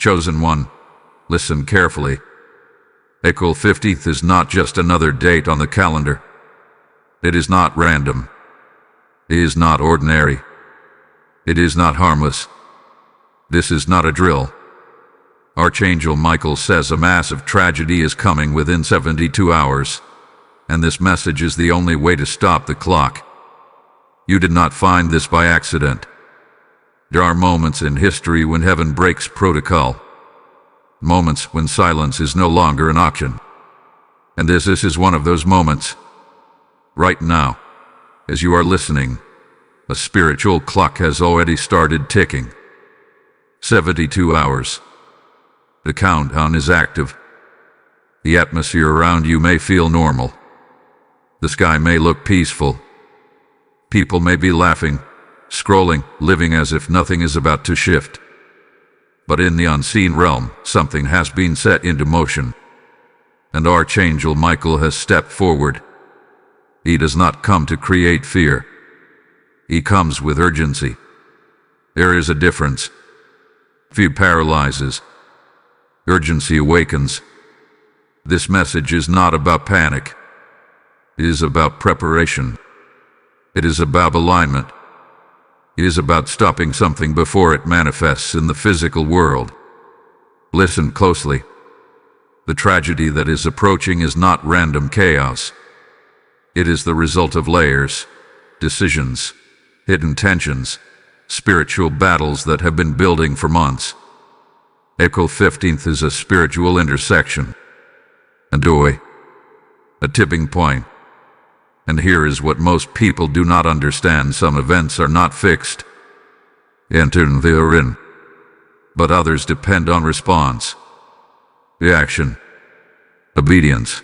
Chosen one, listen carefully. April 15th is not just another date on the calendar. It is not random. It is not ordinary. It is not harmless. This is not a drill. Archangel Michael says a massive tragedy is coming within 72 hours, and this message is the only way to stop the clock. You did not find this by accident. There are moments in history when heaven breaks protocol. Moments when silence is no longer an option. And this is one of those moments. Right now, as you are listening, a spiritual clock has already started ticking. 72 hours. The countdown is active. The atmosphere around you may feel normal. The sky may look peaceful. People may be laughing, scrolling, living as if nothing is about to shift. But in the unseen realm, something has been set into motion. And Archangel Michael has stepped forward. He does not come to create fear. He comes with urgency. There is a difference. Fear paralyzes. Urgency awakens. This message is not about panic. It is about preparation. It is about alignment. It is about stopping something before it manifests in the physical world. Listen closely. The tragedy that is approaching is not random chaos. It is the result of layers, decisions, hidden tensions, spiritual battles that have been building for months. April 15th is a spiritual intersection, a doorway, a tipping point. And here is what most people do not understand: some events are not fixed. Enter and they are in. But others depend on response, reaction, obedience.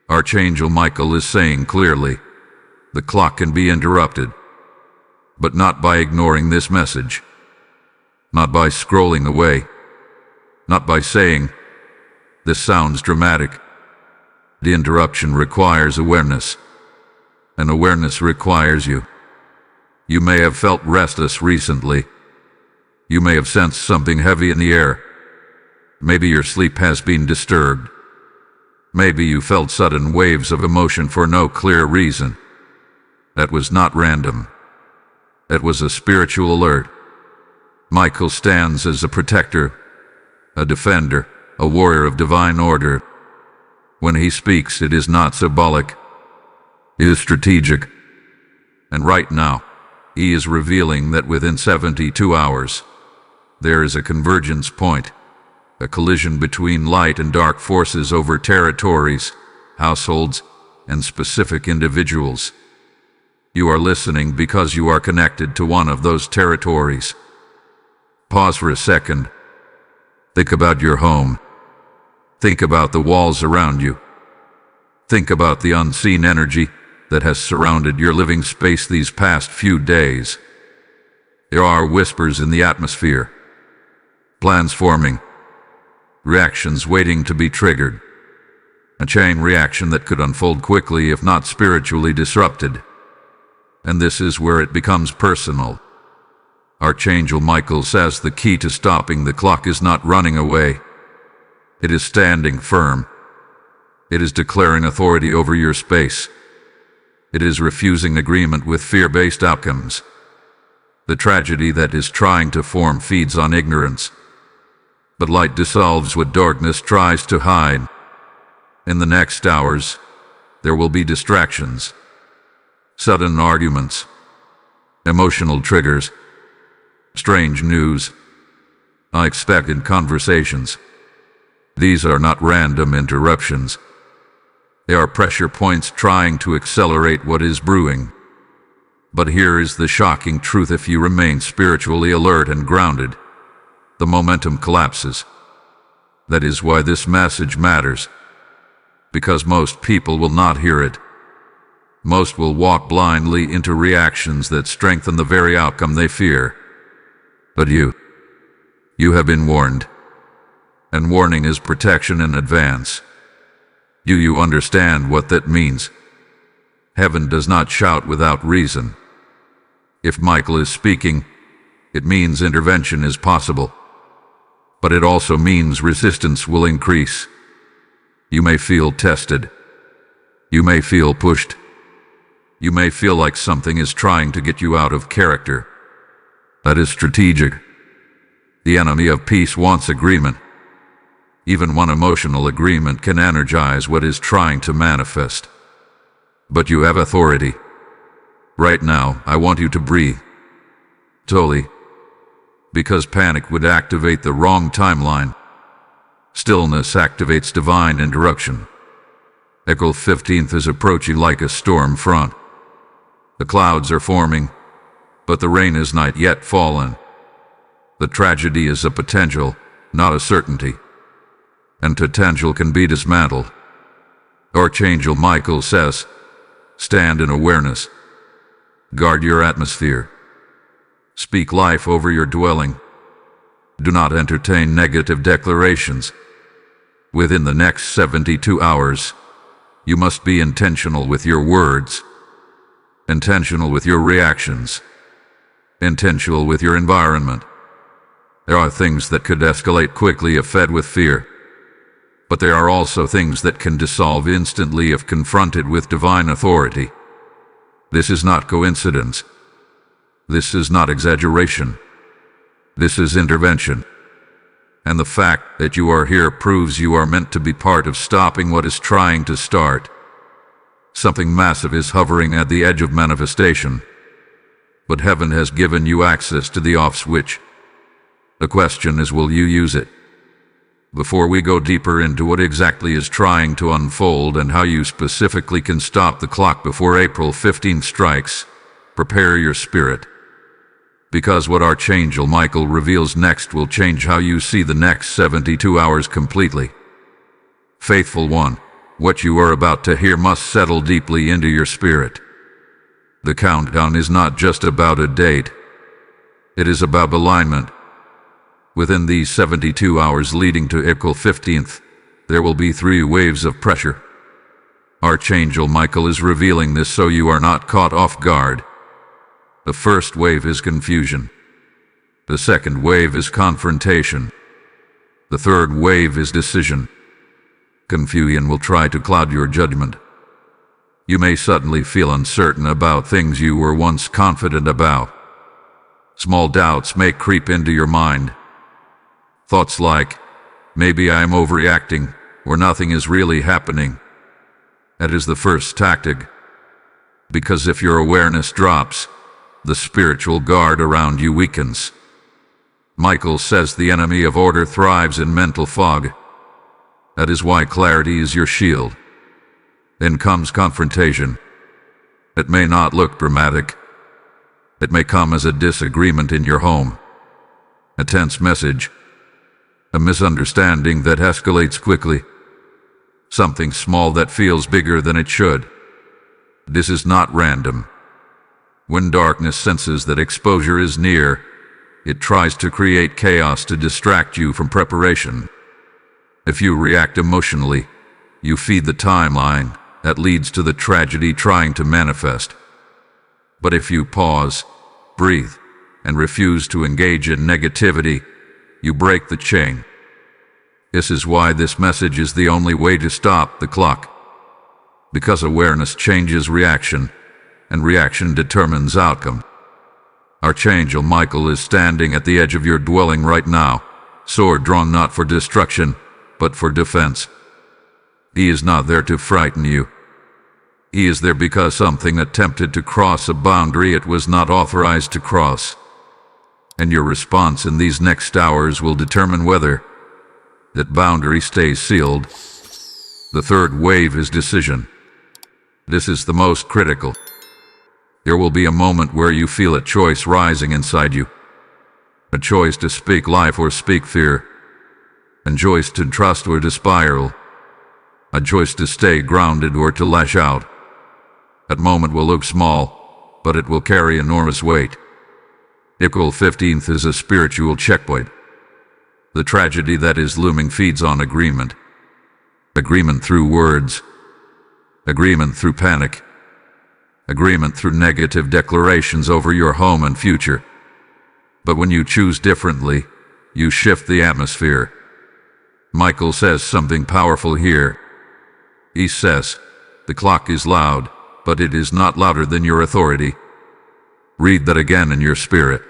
Archangel Michael is saying clearly, the clock can be interrupted, but not by ignoring this message, not by scrolling away, not by saying, this sounds dramatic. The interruption requires awareness. And awareness requires you. You may have felt restless recently. You may have sensed something heavy in the air. Maybe your sleep has been disturbed. Maybe you felt sudden waves of emotion for no clear reason. That was not random. That was a spiritual alert. Michael stands as a protector, a defender, a warrior of divine order. When he speaks, it is not symbolic. It is strategic. And right now, he is revealing that within 72 hours, there is a convergence point, a collision between light and dark forces over territories, households, and specific individuals. You are listening because you are connected to one of those territories. Pause for a second. Think about your home. Think about the walls around you. Think about the unseen energy that has surrounded your living space these past few days. There are whispers in the atmosphere, plans forming, reactions waiting to be triggered, a chain reaction that could unfold quickly if not spiritually disrupted. And this is where it becomes personal. Archangel Michael says the key to stopping the clock is not running away. It is standing firm. It is declaring authority over your space. It is refusing agreement with fear-based outcomes. The tragedy that is trying to form feeds on ignorance. But light dissolves what darkness tries to hide. In the next hours, there will be distractions, sudden arguments, emotional triggers, strange news, unexpected conversations. These are not random interruptions. They are pressure points trying to accelerate what is brewing. But here is the shocking truth: if you remain spiritually alert and grounded, the momentum collapses. That is why this message matters. Because most people will not hear it. Most will walk blindly into reactions that strengthen the very outcome they fear. But you have been warned. And warning is protection in advance. Do you understand what that means? Heaven does not shout without reason. If Michael is speaking, it means intervention is possible. but it also means resistance will increase. You may feel tested. You may feel pushed. You may feel like something is trying to get you out of character. That is strategic. The enemy of peace wants agreement. Even one emotional agreement can energize what is trying to manifest. But you have authority. Right now, I want you to breathe. Slowly. Because panic would activate the wrong timeline. Stillness activates divine interruption. April 15th is approaching like a storm front. The clouds are forming, but the rain is not yet fallen. The tragedy is a potential, not a certainty. And potential can be dismantled. Archangel Michael says, stand in awareness. Guard your atmosphere. Speak life over your dwelling. Do not entertain negative declarations. Within the next 72 hours, you must be intentional with your words, intentional with your reactions, intentional with your environment. There are things that could escalate quickly if fed with fear, but there are also things that can dissolve instantly if confronted with divine authority. This is not coincidence. This is not exaggeration. This is intervention. And the fact that you are here proves you are meant to be part of stopping what is trying to start. Something massive is hovering at the edge of manifestation, but heaven has given you access to the off switch. The question is, will you use it? Before we go deeper into what exactly is trying to unfold and how you specifically can stop the clock before April 15th strikes, prepare your spirit. Because what Archangel Michael reveals next will change how you see the next 72 hours completely. Faithful one, what you are about to hear must settle deeply into your spirit. The countdown is not just about a date. It is about alignment. Within these 72 hours leading to April 15th, there will be 3 waves of pressure. Archangel Michael is revealing this so you are not caught off guard. The first wave is confusion. The second wave is confrontation. The third wave is decision. Confusion will try to cloud your judgment. You may suddenly feel uncertain about things you were once confident about. Small doubts may creep into your mind. Thoughts like, maybe I am overreacting, or nothing is really happening. That is the first tactic. Because if your awareness drops, the spiritual guard around you weakens. Michael says the enemy of order thrives in mental fog. That is why clarity is your shield. Then comes confrontation. It may not look dramatic. It may come as a disagreement in your home, a tense message, a misunderstanding that escalates quickly, something small that feels bigger than it should. This is not random. When darkness senses that exposure is near, it tries to create chaos to distract you from preparation. If you react emotionally, you feed the timeline that leads to the tragedy trying to manifest. But if you pause, breathe, and refuse to engage in negativity, you break the chain. This is why this message is the only way to stop the clock. Because awareness changes reaction, and reaction determines outcome. Archangel Michael is standing at the edge of your dwelling right now, sword drawn not for destruction, but for defense. He is not there to frighten you. He is there because something attempted to cross a boundary it was not authorized to cross. And your response in these next hours will determine whether that boundary stays sealed. The third wave is decision. This is the most critical. There will be a moment where you feel a choice rising inside you. A choice to speak life or speak fear. A choice to trust or to spiral. A choice to stay grounded or to lash out. That moment will look small, but it will carry enormous weight. April 15th is a spiritual checkpoint. The tragedy that is looming feeds on agreement. Agreement through words. Agreement through panic. Agreement through negative declarations over your home and future. But when you choose differently, you shift the atmosphere. Michael says something powerful here. He says, the clock is loud, but it is not louder than your authority. Read that again in your spirit.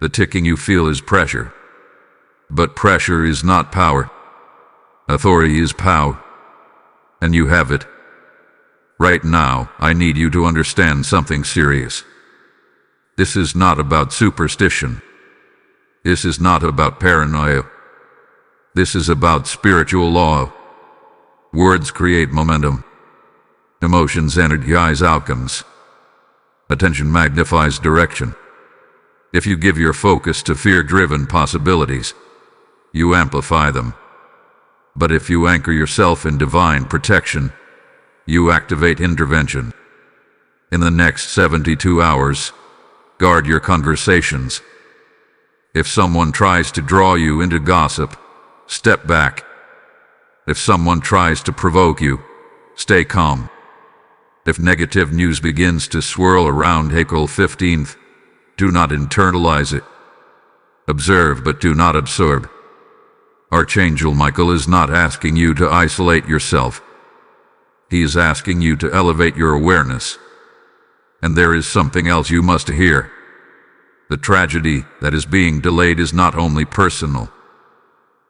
The ticking you feel is pressure. But pressure is not power. Authority is power. And you have it. Right now, I need you to understand something serious. This is not about superstition. This is not about paranoia. This is about spiritual law. Words create momentum. Emotions energize outcomes. Attention magnifies direction. If you give your focus to fear-driven possibilities, you amplify them. But if you anchor yourself in divine protection, you activate intervention. In the next 72 hours, guard your conversations. If someone tries to draw you into gossip, step back. If someone tries to provoke you, stay calm. If negative news begins to swirl around April 15th, do not internalize it. Observe but do not absorb. Archangel Michael is not asking you to isolate yourself. He is asking you to elevate your awareness. And there is something else you must hear. The tragedy that is being delayed is not only personal.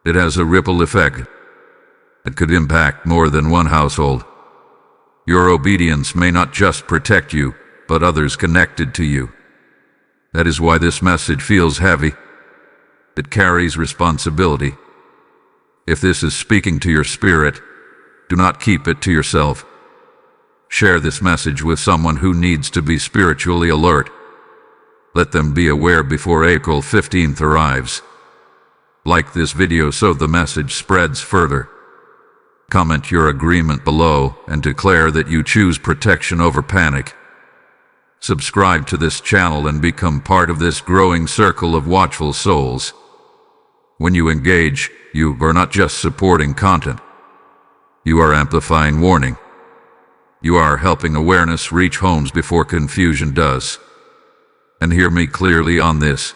It has a ripple effect. It could impact more than one household. Your obedience may not just protect you, but others connected to you. That is why this message feels heavy. It carries responsibility. If this is speaking to your spirit, do not keep it to yourself. Share this message with someone who needs to be spiritually alert. Let them be aware before April 15th arrives. Like this video so the message spreads further. Comment your agreement below and declare that you choose protection over panic. Subscribe to this channel and become part of this growing circle of watchful souls. When you engage, you are not just supporting content. You are amplifying warning. You are helping awareness reach homes before confusion does. And hear me clearly on this.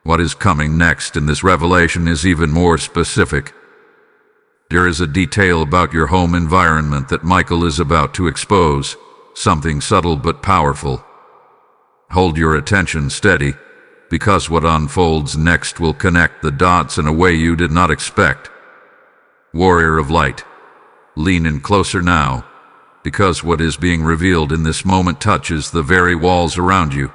What is coming next in this revelation is even more specific. There is a detail about your home environment that Michael is about to expose, something subtle but powerful. Hold your attention steady, because what unfolds next will connect the dots in a way you did not expect. Warrior of light, lean in closer now, because what is being revealed in this moment touches the very walls around you.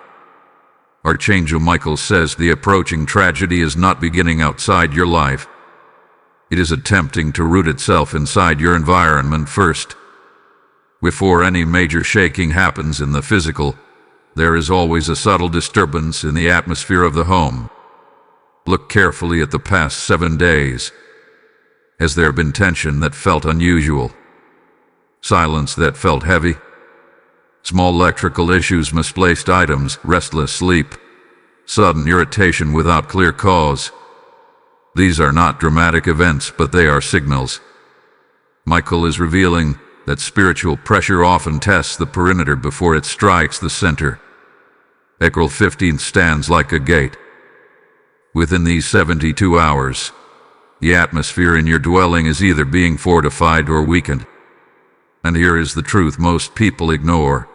Archangel Michael says the approaching tragedy is not beginning outside your life. It is attempting to root itself inside your environment first. Before any major shaking happens in the physical, there is always a subtle disturbance in the atmosphere of the home. Look carefully at the past 7 days. Has there been tension that felt unusual? Silence that felt heavy? Small electrical issues, misplaced items, restless sleep, sudden irritation without clear cause. These are not dramatic events, but they are signals. Michael is revealing that spiritual pressure often tests the perimeter before it strikes the center. April 15th stands like a gate. Within these 72 hours, the atmosphere in your dwelling is either being fortified or weakened. And here is the truth most people ignore.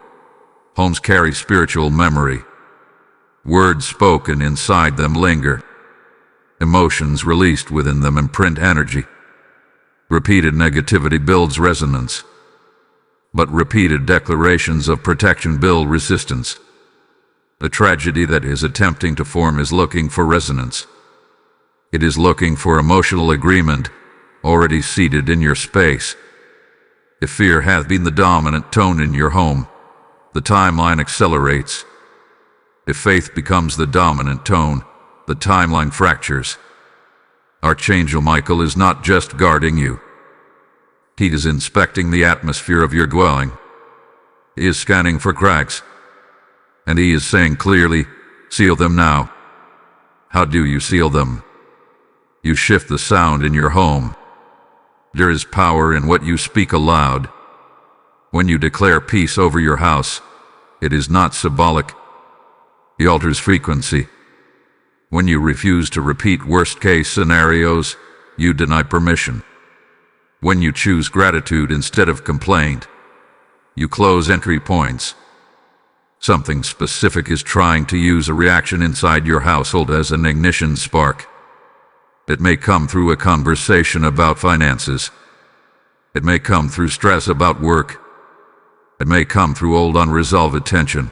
Homes carry spiritual memory. Words spoken inside them linger. Emotions released within them imprint energy. Repeated negativity builds resonance. But repeated declarations of protection build resistance. The tragedy that is attempting to form is looking for resonance. It is looking for emotional agreement, already seated in your space. If fear hath been the dominant tone in your home, the timeline accelerates. If faith becomes the dominant tone, the timeline fractures. Archangel Michael is not just guarding you. He is inspecting the atmosphere of your dwelling. He is scanning for cracks. And he is saying clearly, seal them now. How do you seal them? You shift the sound in your home. There is power in what you speak aloud. When you declare peace over your house, it is not symbolic. It alters frequency. When you refuse to repeat worst-case scenarios, you deny permission. When you choose gratitude instead of complaint, you close entry points. Something specific is trying to use a reaction inside your household as an ignition spark. It may come through a conversation about finances. It may come through stress about work. It may come through old unresolved tension.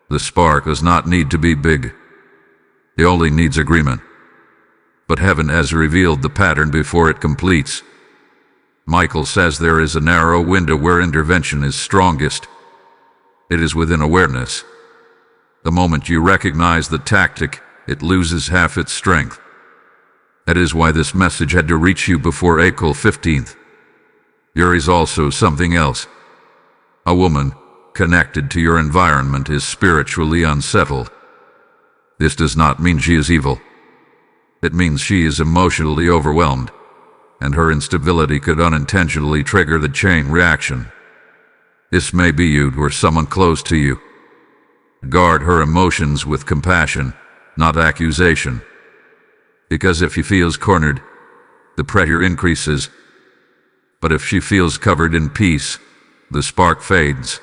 The spark does not need to be big. It only needs agreement. But heaven has revealed the pattern before it completes. Michael says there is a narrow window where intervention is strongest. It is within awareness. The moment you recognize the tactic, it loses half its strength. That is why this message had to reach you before April 15th. There is also something else. A woman connected to your environment is spiritually unsettled. This does not mean she is evil. It means she is emotionally overwhelmed, and her instability could unintentionally trigger the chain reaction. This may be you or someone close to you. Guard her emotions with compassion, not accusation. Because if she feels cornered, the pressure increases. But if she feels covered in peace, the spark fades.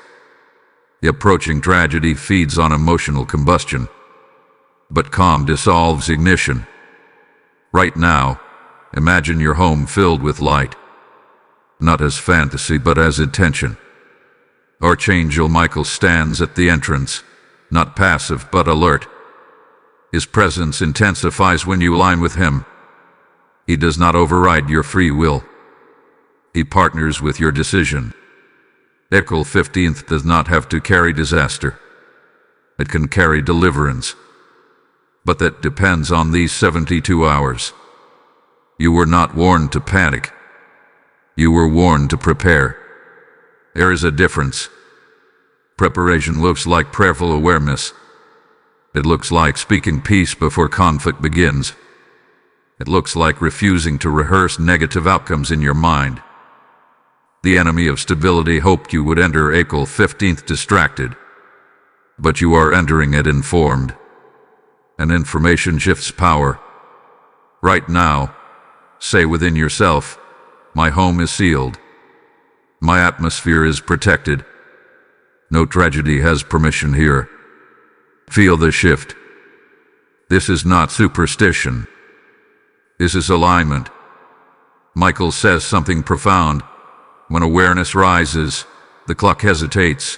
The approaching tragedy feeds on emotional combustion. But calm dissolves ignition. Right now, imagine your home filled with light. Not as fantasy, but as intention. Archangel Michael stands at the entrance, not passive but alert. His presence intensifies when you align with him. He does not override your free will. He partners with your decision. April 15th does not have to carry disaster. It can carry deliverance. But that depends on these 72 hours. You were not warned to panic. You were warned to prepare. There is a difference. Preparation looks like prayerful awareness. It looks like speaking peace before conflict begins. It looks like refusing to rehearse negative outcomes in your mind. The enemy of stability hoped you would enter April 15th distracted. But you are entering it informed. And information shifts power. Right now, say within yourself, my home is sealed. My atmosphere is protected. No tragedy has permission here. Feel the shift. This is not superstition. This is alignment. Michael says something profound. When awareness rises, the clock hesitates.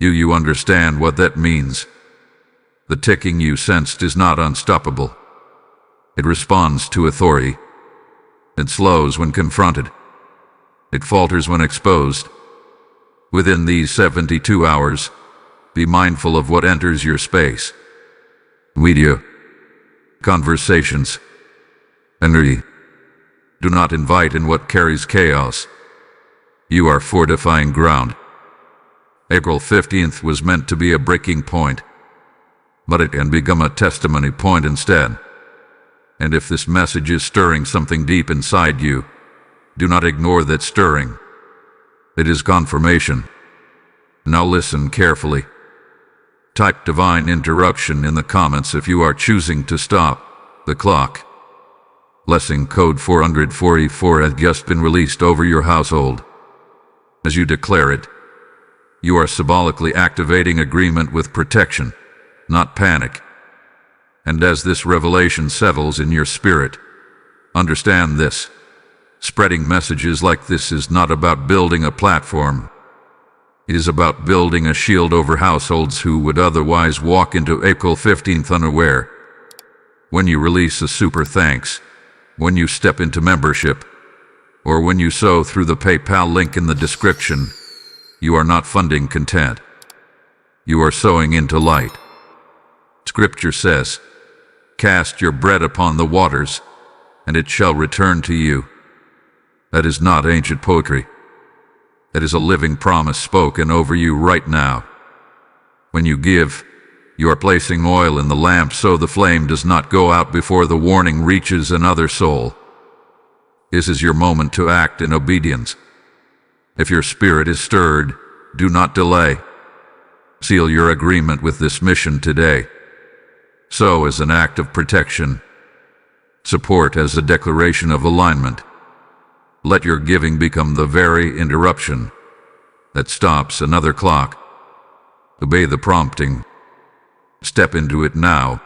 You understand what that means. The ticking you sensed is not unstoppable. It responds to authority. It slows when confronted. It falters when exposed. Within these 72 hours, be mindful of what enters your space. Media, conversations, energy. Do not invite in what carries chaos. You are fortifying ground. April 15th was meant to be a breaking point, but it can become a testimony point instead. And if this message is stirring something deep inside you, do not ignore that stirring. It is confirmation. Now listen carefully. Type divine interruption in the comments if you are choosing to stop the clock. Blessing code 444 has just been released over your household. As you declare it, you are symbolically activating agreement with protection, not panic. And as this revelation settles in your spirit, understand this. Spreading messages like this is not about building a platform. It is about building a shield over households who would otherwise walk into April 15th unaware. When you release a super thanks, when you step into membership, or when you sow through the PayPal link in the description, you are not funding content. You are sowing into light. Scripture says, cast your bread upon the waters, and it shall return to you. That is not ancient poetry. That is a living promise spoken over you right now. When you give, you are placing oil in the lamp so the flame does not go out before the warning reaches another soul. This is your moment to act in obedience. If your spirit is stirred, do not delay. Seal your agreement with this mission today. sow as an act of protection, support as a declaration of alignment. Let your giving become the very interruption that stops another clock. Obey the prompting. Step into it now.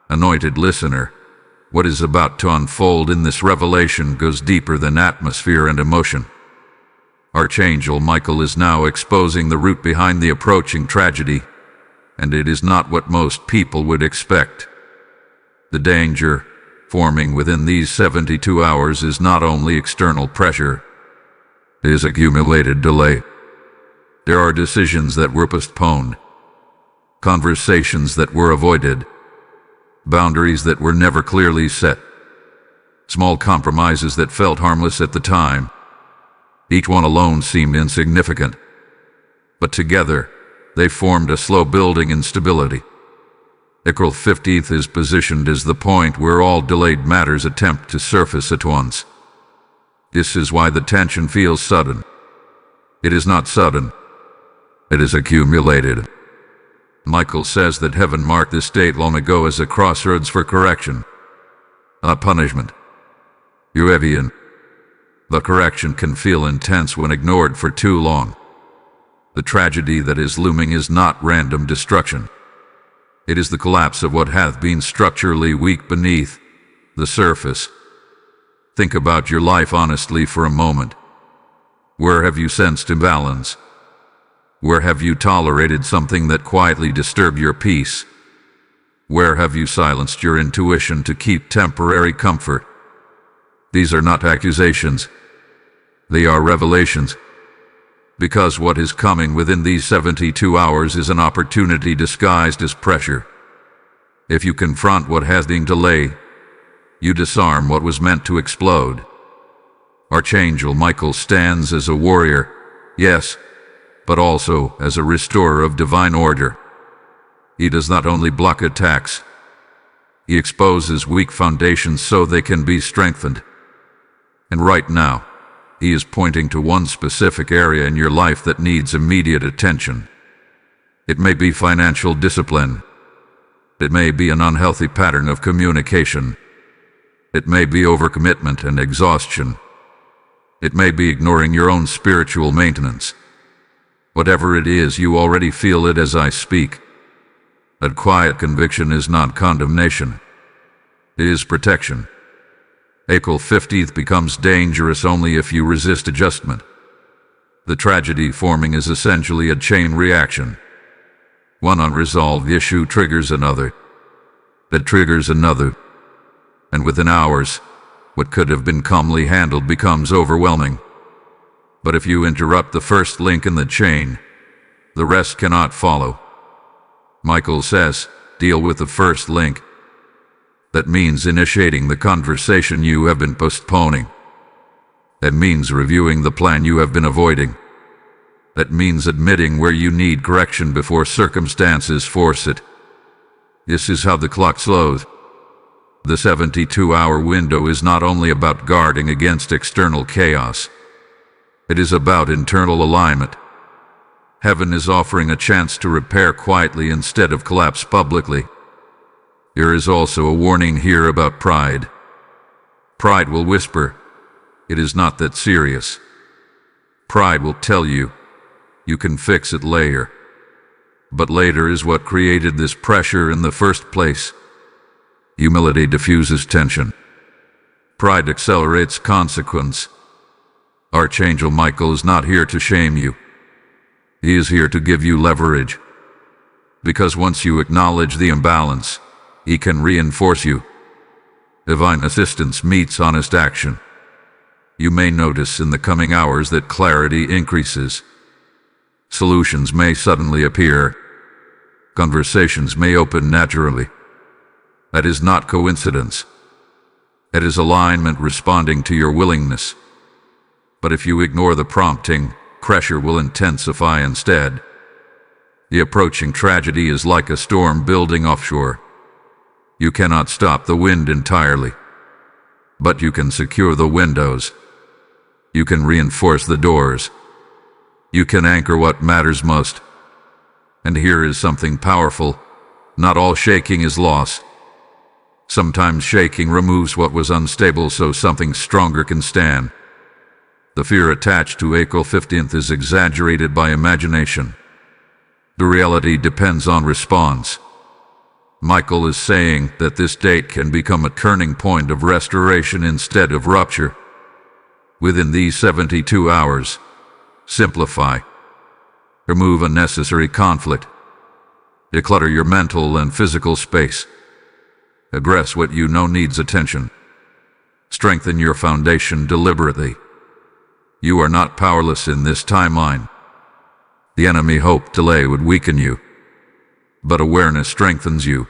Anointed listener, what is about to unfold in this revelation goes deeper than atmosphere and emotion. Archangel Michael is now exposing the root behind the approaching tragedy, and it is not what most people would expect. The danger forming within these 72 hours is not only external pressure, it is accumulated delay. There are decisions that were postponed, conversations that were avoided, boundaries that were never clearly set, small compromises that felt harmless at the time. Each one alone seemed insignificant, but together they formed a slow-building instability. April 15th is positioned as the point where all delayed matters attempt to surface at once. This is why the tension feels sudden. It is not sudden. It is accumulated. Michael says that heaven marked this date long ago as a crossroads for correction, a punishment. Uevian. The correction can feel intense when ignored for too long. The tragedy that is looming is not random destruction. It is the collapse of what hath been structurally weak beneath the surface. Think about your life honestly for a moment. Where have you sensed imbalance? Where have you tolerated something that quietly disturbed your peace? Where have you silenced your intuition to keep temporary comfort? These are not accusations. They are revelations. Because what is coming within these 72 hours is an opportunity disguised as pressure. If you confront what has been delayed, you disarm what was meant to explode. Archangel Michael stands as a warrior, yes, but also as a restorer of divine order. He does not only block attacks, he exposes weak foundations so they can be strengthened. And right now, he is pointing to one specific area in your life that needs immediate attention. It may be financial discipline. It may be an unhealthy pattern of communication. It may be overcommitment and exhaustion. It may be ignoring your own spiritual maintenance. Whatever it is, you already feel it as I speak. That quiet conviction is not condemnation. It is protection. April 15th becomes dangerous only if you resist adjustment. The tragedy forming is essentially a chain reaction. One unresolved issue triggers another. That triggers another. And within hours, what could have been calmly handled becomes overwhelming. But if you interrupt the first link in the chain, the rest cannot follow. Michael says, deal with the first link. That means initiating the conversation you have been postponing. That means reviewing the plan you have been avoiding. That means admitting where you need correction before circumstances force it. This is how the clock slows. The 72-hour window is not only about guarding against external chaos. It is about internal alignment. Heaven is offering a chance to repair quietly instead of collapse publicly. There is also a warning here about pride. Pride will whisper, "It is not that serious." Pride will tell you, "You can fix it later." But later is what created this pressure in the first place. Humility diffuses tension. Pride accelerates consequence. Archangel Michael is not here to shame you. He is here to give you leverage. Because once you acknowledge the imbalance, he can reinforce you. Divine assistance meets honest action. You may notice in the coming hours that clarity increases. Solutions may suddenly appear. Conversations may open naturally. That is not coincidence. It is alignment responding to your willingness. But if you ignore the prompting, pressure will intensify instead. The approaching tragedy is like a storm building offshore. You cannot stop the wind entirely, but you can secure the windows. You can reinforce the doors. You can anchor what matters most. And here is something powerful. Not all shaking is loss. Sometimes shaking removes what was unstable so something stronger can stand. The fear attached to April 15th is exaggerated by imagination. The reality depends on response. Michael is saying that this date can become a turning point of restoration instead of rupture. Within these 72 hours, simplify. Remove unnecessary conflict. Declutter your mental and physical space. Address what you know needs attention. Strengthen your foundation deliberately. You are not powerless in this timeline. The enemy hoped delay would weaken you, but awareness strengthens you.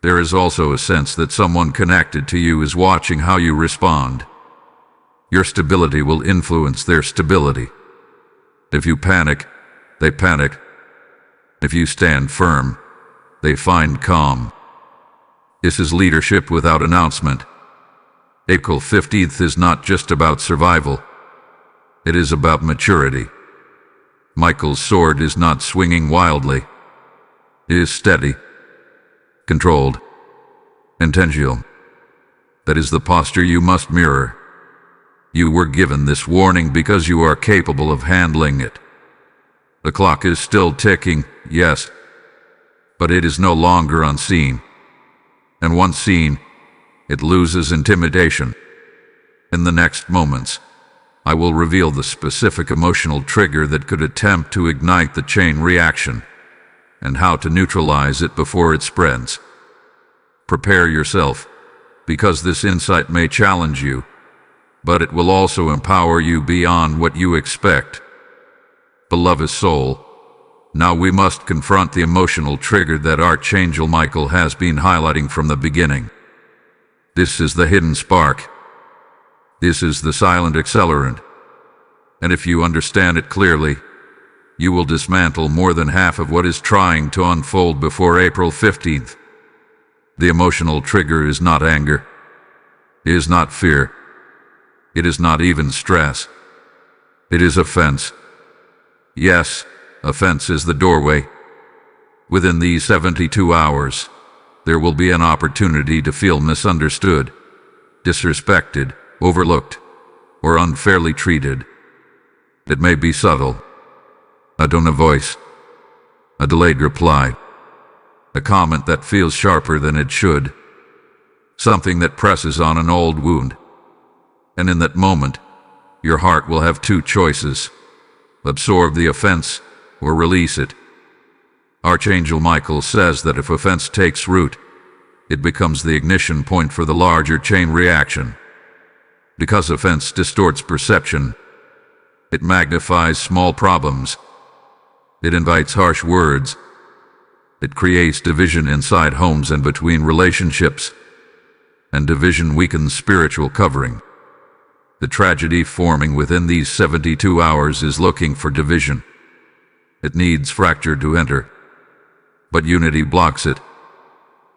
There is also a sense that someone connected to you is watching how you respond. Your stability will influence their stability. If you panic, they panic. If you stand firm, they find calm. This is leadership without announcement. April 15th is not just about survival. It is about maturity. Michael's sword is not swinging wildly. It is steady, controlled, intentional. That is the posture you must mirror. You were given this warning because you are capable of handling it. The clock is still ticking, yes, but it is no longer unseen. And once seen, it loses intimidation. In the next moments, I will reveal the specific emotional trigger that could attempt to ignite the chain reaction, and how to neutralize it before it spreads. Prepare yourself, because this insight may challenge you, but it will also empower you beyond what you expect. Beloved soul, now we must confront the emotional trigger that Archangel Michael has been highlighting from the beginning. This is the hidden spark. This is the silent accelerant. And if you understand it clearly, you will dismantle more than half of what is trying to unfold before April 15th. The emotional trigger is not anger. It is not fear. It is not even stress. It is offense. Yes, offense is the doorway. Within these 72 hours, there will be an opportunity to feel misunderstood, disrespected, overlooked, or unfairly treated. It may be subtle. A tone of voice, a delayed reply, a comment that feels sharper than it should, something that presses on an old wound. And in that moment, your heart will have two choices: absorb the offense or release it. Archangel Michael says that if offense takes root, it becomes the ignition point for the larger chain reaction. Because offense distorts perception, it magnifies small problems. It invites harsh words. It creates division inside homes and between relationships, and division weakens spiritual covering. The tragedy forming within these 72 hours is looking for division. It needs fracture to enter, but unity blocks it.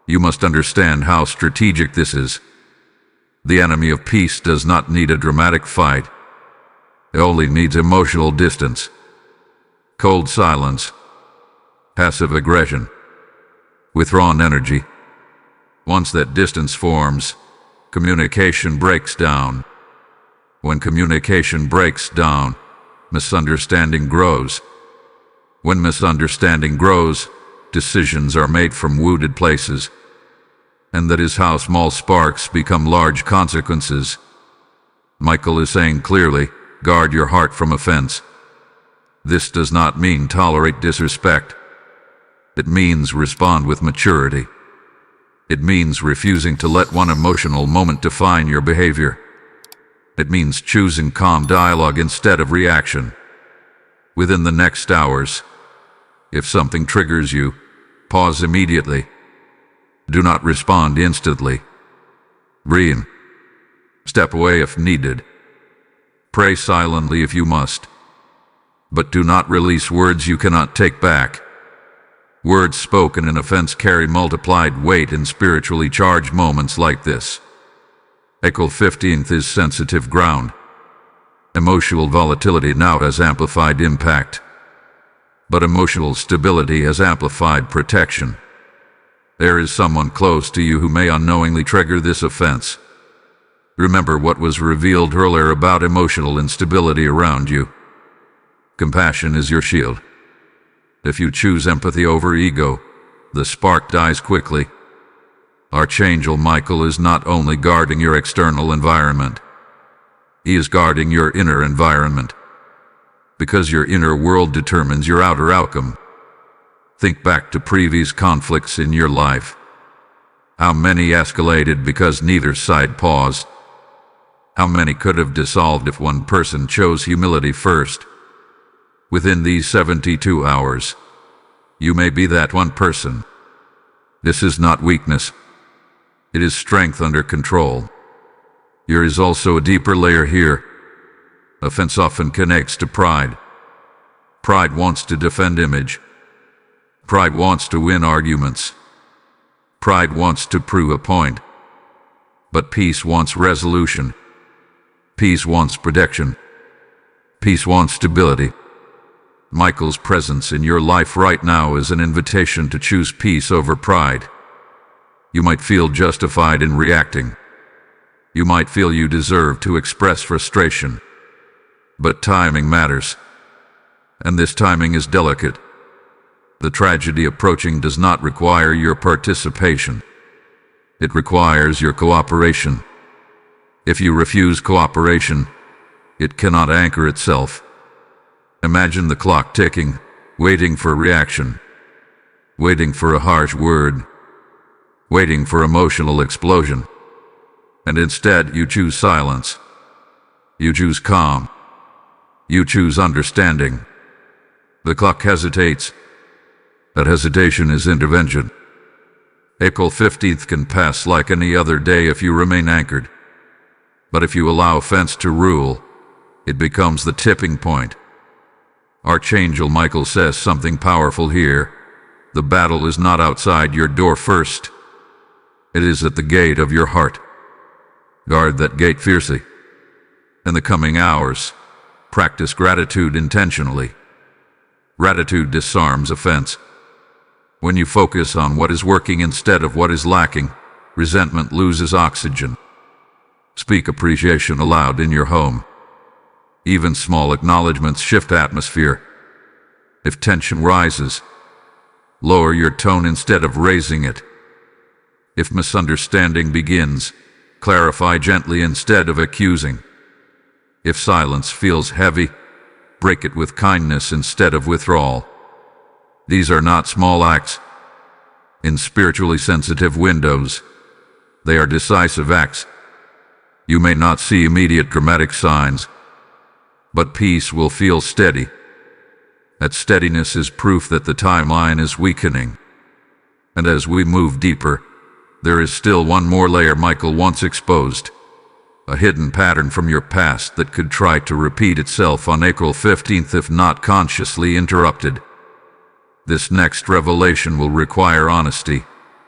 You must understand how strategic this is. The enemy of peace does not need a dramatic fight. It only needs emotional distance, cold silence, passive aggression, withdrawn energy. Once that distance forms, communication breaks down. When communication breaks down, misunderstanding grows. When misunderstanding grows, decisions are made from wounded places. And that is how small sparks become large consequences. Michael is saying clearly, guard your heart from offense. This does not mean tolerate disrespect. It means respond with maturity. It means refusing to let one emotional moment define your behavior. It means choosing calm dialogue instead of reaction. Within the next hours, if something triggers you, pause immediately. Do not respond instantly. Breathe. Step away if needed. Pray silently if you must. But do not release words you cannot take back. Words spoken in offense carry multiplied weight in spiritually charged moments like this. April 15th is sensitive ground. Emotional volatility now has amplified impact. But emotional stability has amplified protection. There is someone close to you who may unknowingly trigger this offense. Remember what was revealed earlier about emotional instability around you. Compassion is your shield. If you choose empathy over ego, the spark dies quickly. Archangel Michael is not only guarding your external environment, he is guarding your inner environment. Because your inner world determines your outer outcome. Think back to previous conflicts in your life. How many escalated because neither side paused? How many could have dissolved if one person chose humility first? Within these 72 hours, you may be that one person. This is not weakness. It is strength under control. There is also a deeper layer here. Offense often connects to pride. Pride wants to defend image. Pride wants to win arguments. Pride wants to prove a point. But peace wants resolution. Peace wants protection. Peace wants stability. Michael's presence in your life right now is an invitation to choose peace over pride. You might feel justified in reacting. You might feel you deserve to express frustration. But timing matters. And this timing is delicate. The tragedy approaching does not require your participation. It requires your cooperation. If you refuse cooperation, it cannot anchor itself. Imagine the clock ticking, waiting for reaction, waiting for a harsh word, waiting for emotional explosion. And instead you choose silence. You choose calm. You choose understanding. The clock hesitates. That hesitation is intervention. April 15th can pass like any other day if you remain anchored. But if you allow offense to rule, it becomes the tipping point. Archangel Michael says something powerful here. The battle is not outside your door first. It is at the gate of your heart. Guard that gate fiercely. In the coming hours, practice gratitude intentionally. Gratitude disarms offense. When you focus on what is working instead of what is lacking, resentment loses oxygen. Speak appreciation aloud in your home. Even small acknowledgments shift atmosphere. If tension rises, lower your tone instead of raising it. If misunderstanding begins, clarify gently instead of accusing. If silence feels heavy, break it with kindness instead of withdrawal. These are not small acts. In spiritually sensitive windows, they are decisive acts. You may not see immediate dramatic signs, but peace will feel steady. That steadiness is proof that the timeline is weakening. And as we move deeper, there is still one more layer Michael once exposed. A hidden pattern from your past that could try to repeat itself on April 15th if not consciously interrupted. This next revelation will require honesty,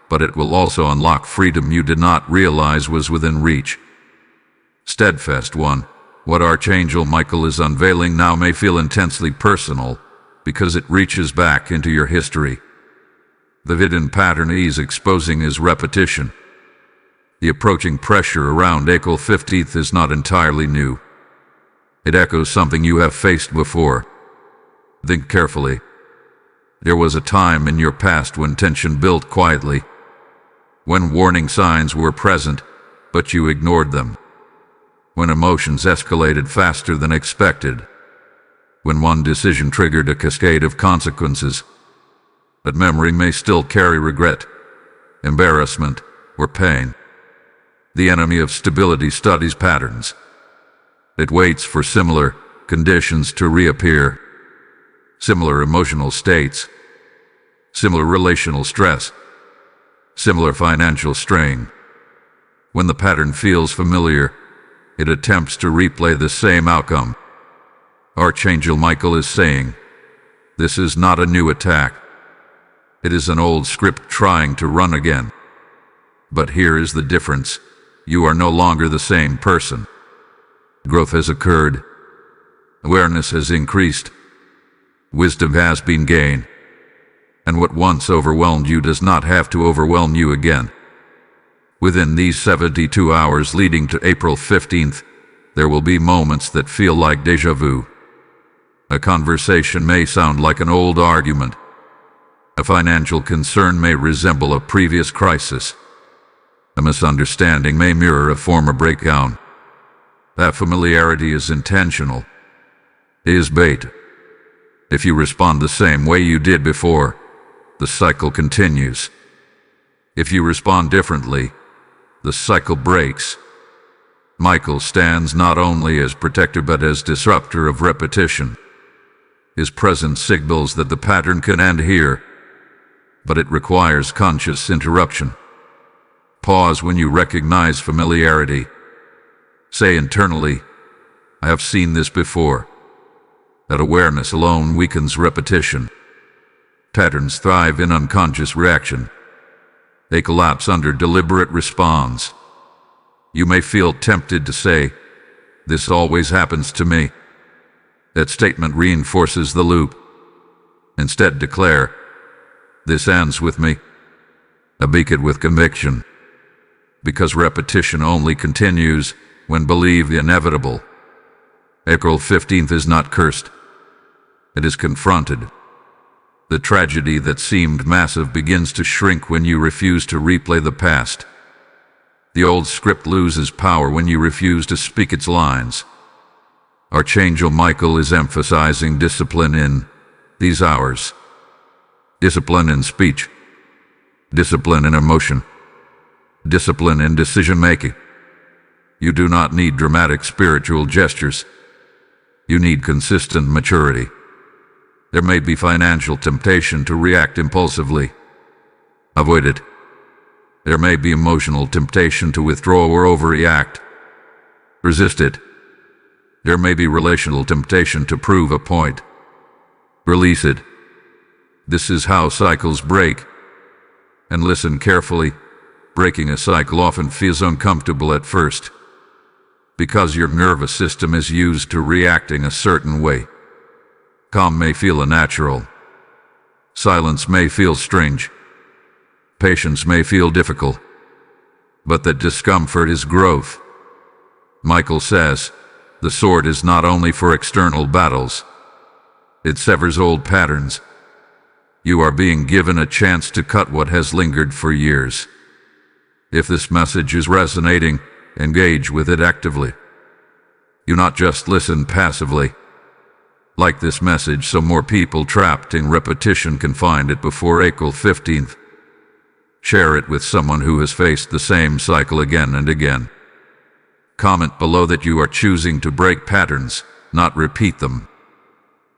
but it will also unlock freedom you did not realize was within reach. Steadfast one, what Archangel Michael is unveiling now may feel intensely personal, because it reaches back into your history. The hidden pattern he's exposing is repetition. The approaching pressure around April 15th is not entirely new. It echoes something you have faced before. Think carefully. There was a time in your past when tension built quietly, when warning signs were present, but you ignored them, when emotions escalated faster than expected, when one decision triggered a cascade of consequences. That memory may still carry regret, embarrassment, or pain. The enemy of stability studies patterns. It waits for similar conditions to reappear. Similar emotional states, similar relational stress, similar financial strain. When the pattern feels familiar, it attempts to replay the same outcome. Archangel Michael is saying, this is not a new attack. It is an old script trying to run again. But here is the difference. You are no longer the same person. Growth has occurred. Awareness has increased. Wisdom has been gained. and what once overwhelmed you does not have to overwhelm you again. Within these 72 hours leading to April 15th, there will be moments that feel like déjà vu. A conversation may sound like an old argument. A financial concern may resemble a previous crisis. A misunderstanding may mirror a former breakdown. That familiarity is intentional. It is bait. If you respond the same way you did before, the cycle continues. If you respond differently, the cycle breaks. Michael stands not only as protector but as disruptor of repetition. His presence signals that the pattern can end here, but it requires conscious interruption. Pause when you recognize familiarity. Say internally, "I have seen this before." That awareness alone weakens repetition. Patterns thrive in unconscious reaction. They collapse under deliberate response. You may feel tempted to say, "This always happens to me." That statement reinforces the loop. Instead declare, "This ends with me." Speak it with conviction. Because repetition only continues when believed inevitable. April 15th is not cursed. It is confronted. The tragedy that seemed massive begins to shrink when you refuse to replay the past. The old script loses power when you refuse to speak its lines. Archangel Michael is emphasizing discipline in these hours. Discipline in speech. Discipline in emotion. Discipline in decision-making. You do not need dramatic spiritual gestures. You need consistent maturity. There may be financial temptation to react impulsively. Avoid it. There may be emotional temptation to withdraw or overreact. Resist it. There may be relational temptation to prove a point. Release it. This is how cycles break. And listen carefully. Breaking a cycle often feels uncomfortable at first, because your nervous system is used to reacting a certain way. Calm may feel unnatural. Silence may feel strange. Patience may feel difficult. But that discomfort is growth. Michael says, the sword is not only for external battles. It severs old patterns. You are being given a chance to cut what has lingered for years. If this message is resonating, engage with it actively. You not just listen passively. Like this message so more people trapped in repetition can find it before April 15th. Share it with someone who has faced the same cycle again and again. Comment below that you are choosing to break patterns, not repeat them.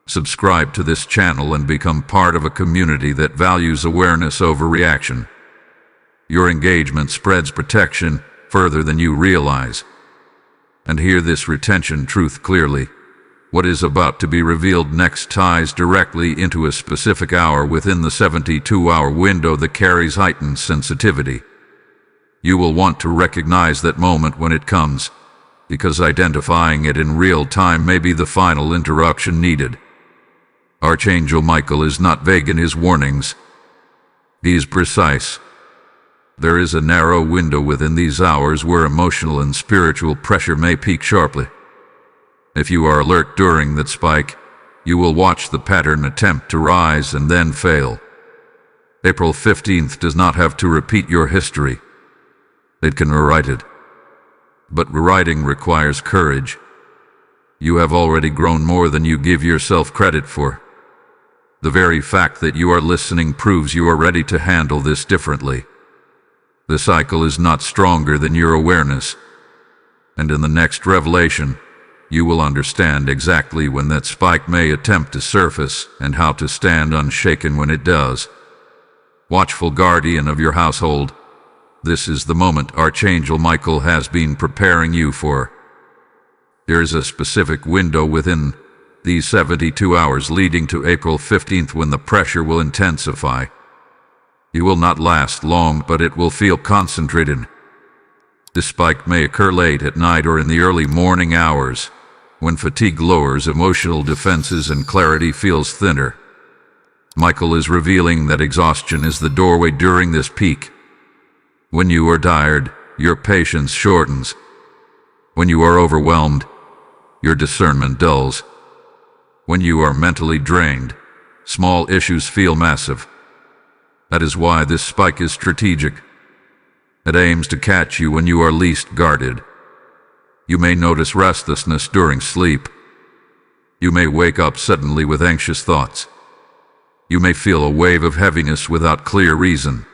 Subscribe to this channel and become part of a community that values awareness over reaction. Your engagement spreads protection further than you realize. And hear this retention truth clearly. What is about to be revealed next ties directly into a specific hour within the 72-hour window that carries heightened sensitivity. You will want to recognize that moment when it comes, because identifying it in real time may be the final interruption needed. Archangel Michael is not vague in his warnings. He is precise. There is a narrow window within these hours where emotional and spiritual pressure may peak sharply. If you are alert during that spike, you will watch the pattern attempt to rise and then fail. April 15th does not have to repeat your history. It can rewrite it. But rewriting requires courage. You have already grown more than you give yourself credit for. The very fact that you are listening proves you are ready to handle this differently. The cycle is not stronger than your awareness. And in the next revelation, you will understand exactly when that spike may attempt to surface and how to stand unshaken when it does. Watchful guardian of your household, this is the moment Archangel Michael has been preparing you for. There is a specific window within these 72 hours leading to April 15th when the pressure will intensify. It will not last long, but it will feel concentrated. This spike may occur late at night or in the early morning hours, when fatigue lowers emotional defenses and clarity feels thinner. Michael is revealing that exhaustion is the doorway during this peak. When you are tired, your patience shortens. When you are overwhelmed, your discernment dulls. When you are mentally drained, small issues feel massive. That is why this spike is strategic. It aims to catch you when you are least guarded. You may notice restlessness during sleep. You may wake up suddenly with anxious thoughts. You may feel a wave of heaviness without clear reason.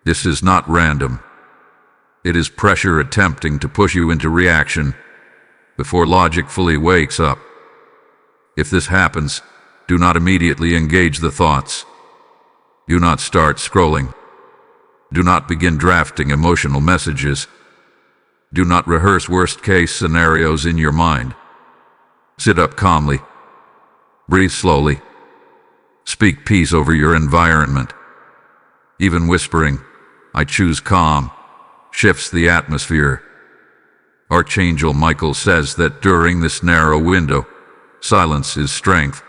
This is not random. It is pressure attempting to push you into reaction before logic fully wakes up. If this happens, do not immediately engage the thoughts. Do not start scrolling. Do not begin drafting emotional messages. Do not rehearse worst-case scenarios in your mind. Sit up calmly. Breathe slowly. Speak peace over your environment. Even whispering, "I choose calm," shifts the atmosphere. Archangel Michael says that during this narrow window, silence is strength.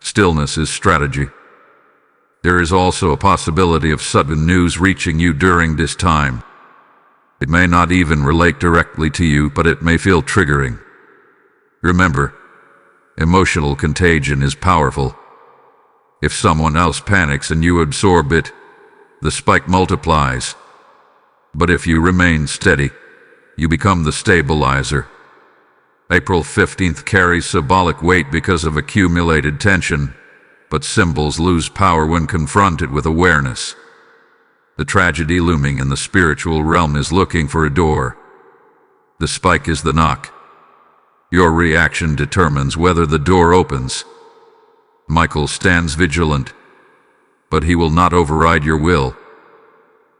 Stillness is strategy. There is also a possibility of sudden news reaching you during this time. It may not even relate directly to you, but it may feel triggering. Remember, emotional contagion is powerful. If someone else panics and you absorb it, the spike multiplies. But if you remain steady, you become the stabilizer. April 15th carries symbolic weight because of accumulated tension, but symbols lose power when confronted with awareness. The tragedy looming in the spiritual realm is looking for a door. The spike is the knock. Your reaction determines whether the door opens. Michael stands vigilant, but he will not override your will.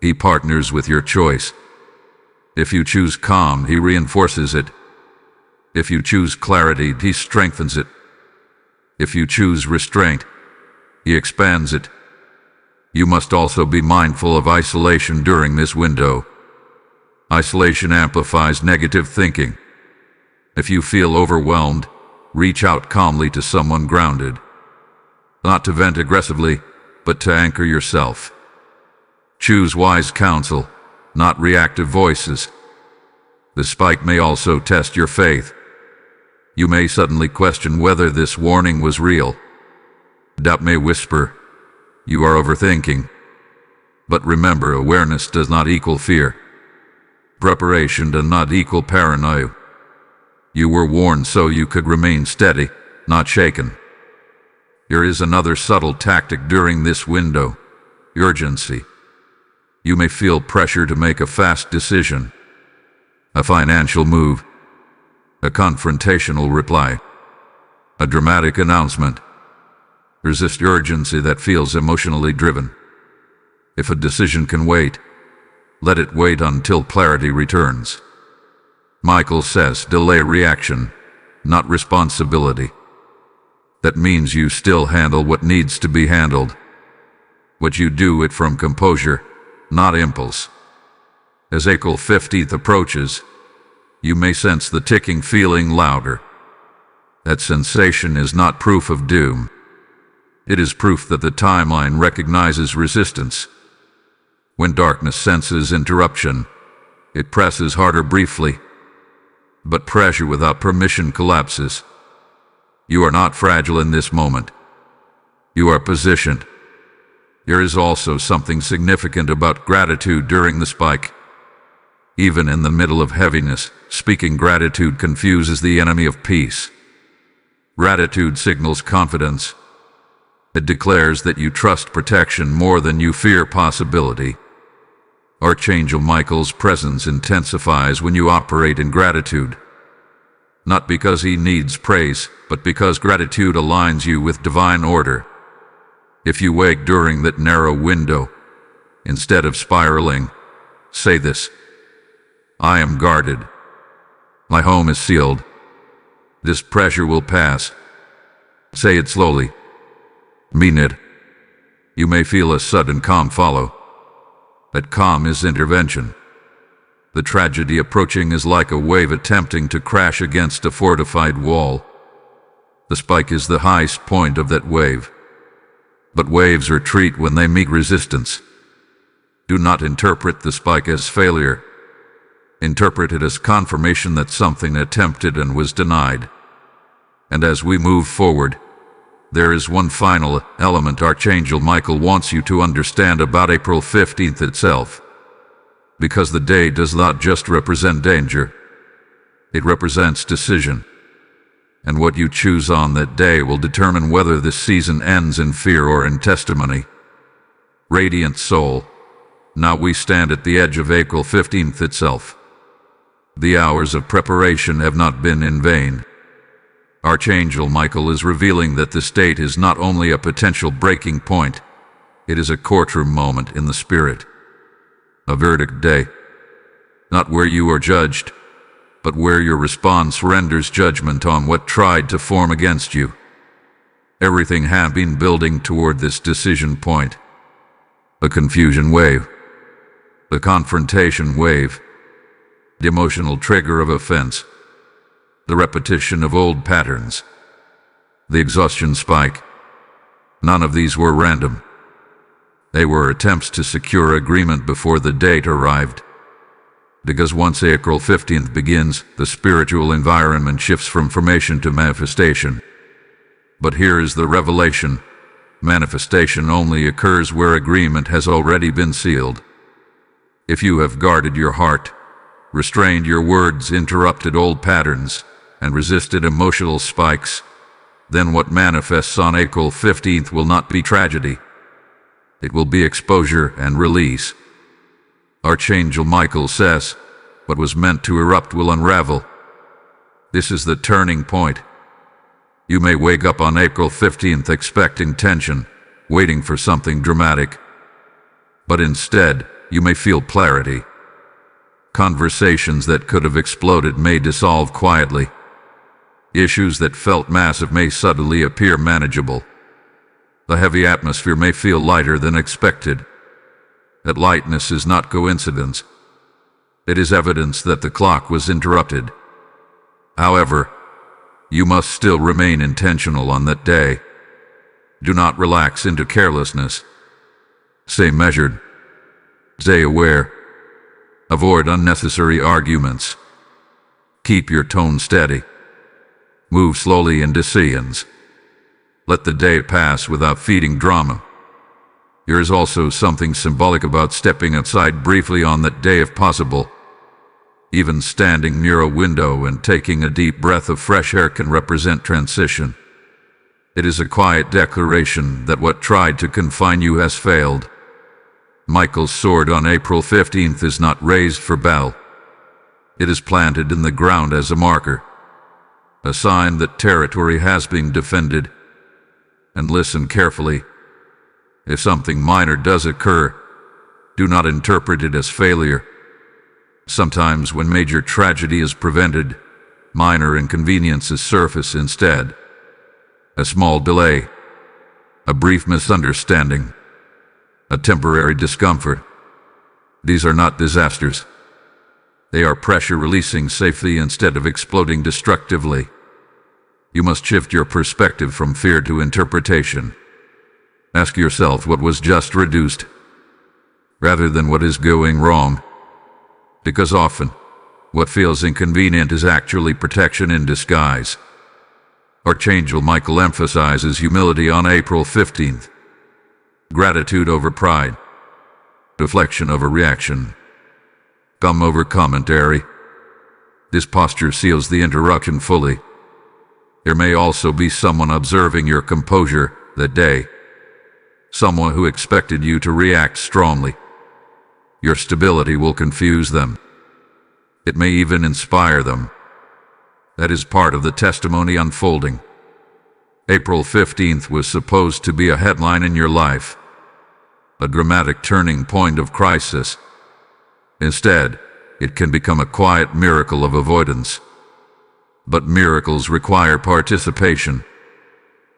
He partners with your choice. If you choose calm, he reinforces it. If you choose clarity, he strengthens it. If you choose restraint, he expands it. You must also be mindful of isolation during this window. Isolation amplifies negative thinking. If you feel overwhelmed, reach out calmly to someone grounded. Not to vent aggressively, but to anchor yourself. Choose wise counsel, not reactive voices. The spike may also test your faith. You may suddenly question whether this warning was real. Doubt may whisper, "You are overthinking." But remember, awareness does not equal fear. Preparation does not equal paranoia. You were warned so you could remain steady, not shaken. There is another subtle tactic during this window: urgency. You may feel pressure to make a fast decision, a financial move, a confrontational reply, a dramatic announcement. Resist urgency that feels emotionally driven. If a decision can wait, let it wait until clarity returns. Michael says, delay reaction, not responsibility. That means you still handle what needs to be handled, but you do it from composure, not impulse. As April 15th approaches, you may sense the ticking feeling louder. That sensation is not proof of doom. It is proof that the timeline recognizes resistance. When darkness senses interruption, it presses harder briefly, but pressure without permission collapses. You are not fragile in this moment. You are positioned. There is also something significant about gratitude during the spike. Even in the middle of heaviness, speaking gratitude confuses the enemy of peace. Gratitude signals confidence. It declares that you trust protection more than you fear possibility. Archangel Michael's presence intensifies when you operate in gratitude. Not because he needs praise, but because gratitude aligns you with divine order. If you wake during that narrow window, instead of spiraling, say this: I am guarded. My home is sealed. This pressure will pass. Say it slowly. Mean it. You may feel a sudden calm follow. That calm is intervention. The tragedy approaching is like a wave attempting to crash against a fortified wall. The spike is the highest point of that wave. But waves retreat when they meet resistance. Do not interpret the spike as failure. Interpret it as confirmation that something attempted and was denied. And as we move forward, there is one final element Archangel Michael wants you to understand about April 15th itself. Because the day does not just represent danger, it represents decision. And what you choose on that day will determine whether this season ends in fear or in testimony. Radiant soul, now we stand at the edge of April 15th itself. The hours of preparation have not been in vain. Archangel Michael is revealing that this date is not only a potential breaking point, it is a courtroom moment in the spirit. A verdict day, not where you are judged, but where your response renders judgment on what tried to form against you. Everything had been building toward this decision point. A confusion wave, the confrontation wave, the emotional trigger of offense, the repetition of old patterns, the exhaustion spike. None of these were random. They were attempts to secure agreement before the date arrived. Because once April 15th begins, the spiritual environment shifts from formation to manifestation. But here is the revelation. Manifestation only occurs where agreement has already been sealed. If you have guarded your heart, restrained your words, interrupted old patterns, and resisted emotional spikes, then what manifests on April 15th will not be tragedy. It will be exposure and release. Archangel Michael says, what was meant to erupt will unravel. This is the turning point. You may wake up on April 15th expecting tension, waiting for something dramatic. But instead, you may feel clarity. Conversations that could have exploded may dissolve quietly. Issues that felt massive may suddenly appear manageable. The heavy atmosphere may feel lighter than expected. That lightness is not coincidence. It is evidence that the clock was interrupted. However, you must still remain intentional on that day. Do not relax into carelessness. Stay measured. Stay aware. Avoid unnecessary arguments. Keep your tone steady. Move slowly in decisions. Let the day pass without feeding drama. There is also something symbolic about stepping outside briefly on that day if possible. Even standing near a window and taking a deep breath of fresh air can represent transition. It is a quiet declaration that what tried to confine you has failed. Michael's sword on April 15th is not raised for battle. It is planted in the ground as a marker, a sign that territory has been defended. And listen carefully. If something minor does occur, do not interpret it as failure. Sometimes when major tragedy is prevented, minor inconveniences surface instead. A small delay, a brief misunderstanding, a temporary discomfort. These are not disasters. They are pressure releasing safely instead of exploding destructively. You must shift your perspective from fear to interpretation. Ask yourself what was just reduced, rather than what is going wrong. Because often, what feels inconvenient is actually protection in disguise. Archangel Michael emphasizes humility on April 15th. Gratitude over pride. Reflection over reaction. Calm over commentary. This posture seals the interruption fully. There may also be someone observing your composure that day. Someone who expected you to react strongly. Your stability will confuse them. It may even inspire them. That is part of the testimony unfolding. April 15th was supposed to be a headline in your life, a dramatic turning point of crisis. Instead, it can become a quiet miracle of avoidance. But miracles require participation.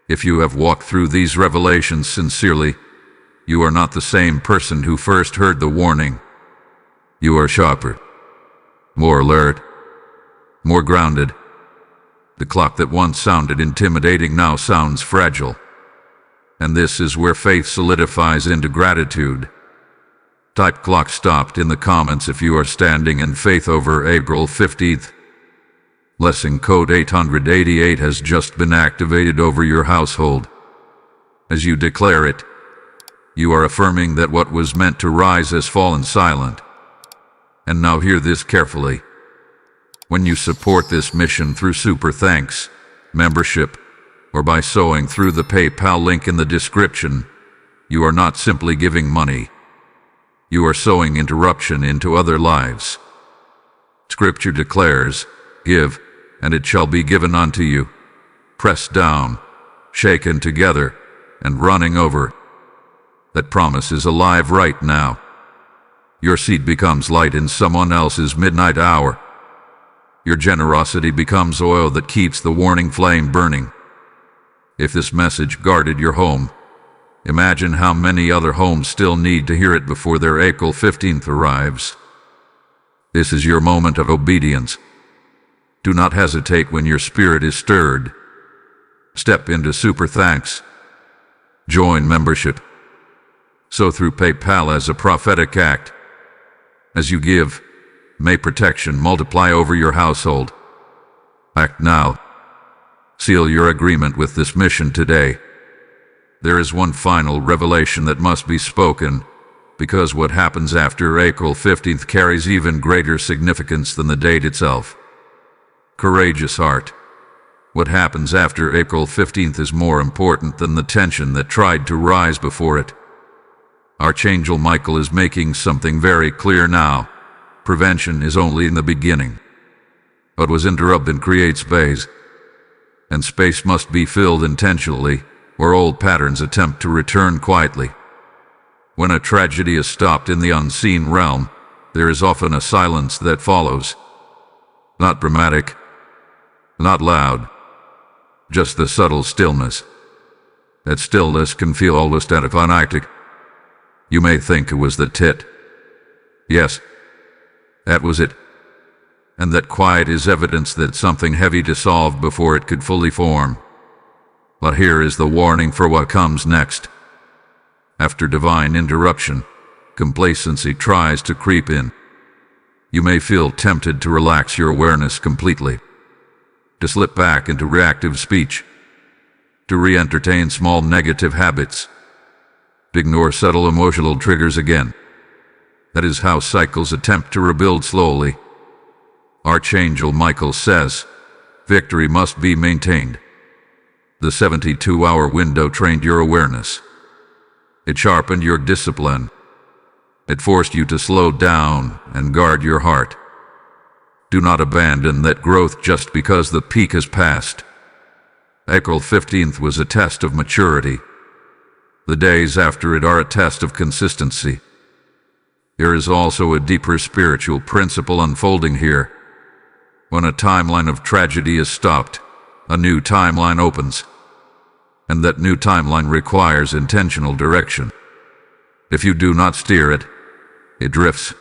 If you have walked through these revelations sincerely, you are not the same person who first heard the warning. You are sharper, more alert, more grounded. The clock that once sounded intimidating now sounds fragile. And this is where faith solidifies into gratitude. Type clock stopped in the comments if you are standing in faith over April 15th. Blessing code 888 has just been activated over your household. As you declare it, you are affirming that what was meant to rise has fallen silent. And now hear this carefully. When you support this mission through Super Thanks, membership, or by sewing through the PayPal link in the description, you are not simply giving money. You are sowing interruption into other lives. Scripture declares, "Give, and it shall be given unto you, pressed down, shaken together, and running over." That promise is alive right now. Your seed becomes light in someone else's midnight hour. Your generosity becomes oil that keeps the warning flame burning. If this message guarded your home, imagine how many other homes still need to hear it before their April 15th arrives. This is your moment of obedience. Do not hesitate when your spirit is stirred. Step into Super Thanks. Join membership. Sow through PayPal as a prophetic act. As you give, may protection multiply over your household. Act now. Seal your agreement with this mission today. There is one final revelation that must be spoken, because what happens after April 15th carries even greater significance than the date itself. Courageous heart. What happens after April 15th is more important than the tension that tried to rise before it. Archangel Michael is making something very clear now. Prevention is only in the beginning. What was interrupted creates space, and space must be filled intentionally, or old patterns attempt to return quietly. When a tragedy is stopped in the unseen realm, there is often a silence that follows. Not dramatic, not loud, just the subtle stillness. That stillness can feel almost anticlimactic. You may think it was the tit. Yes, that was it. And that quiet is evidence that something heavy dissolved before it could fully form. But here is the warning for what comes next. After divine interruption, complacency tries to creep in. You may feel tempted to relax your awareness completely, to slip back into reactive speech, to re-entertain small negative habits, to ignore subtle emotional triggers again. That is how cycles attempt to rebuild slowly. Archangel Michael says, victory must be maintained. The 72-hour window trained your awareness. It sharpened your discipline. It forced you to slow down and guard your heart. Do not abandon that growth just because the peak has passed. April 15th was a test of maturity. The days after it are a test of consistency. There is also a deeper spiritual principle unfolding here. When a timeline of tragedy is stopped, a new timeline opens. And that new timeline requires intentional direction. If you do not steer it, it drifts.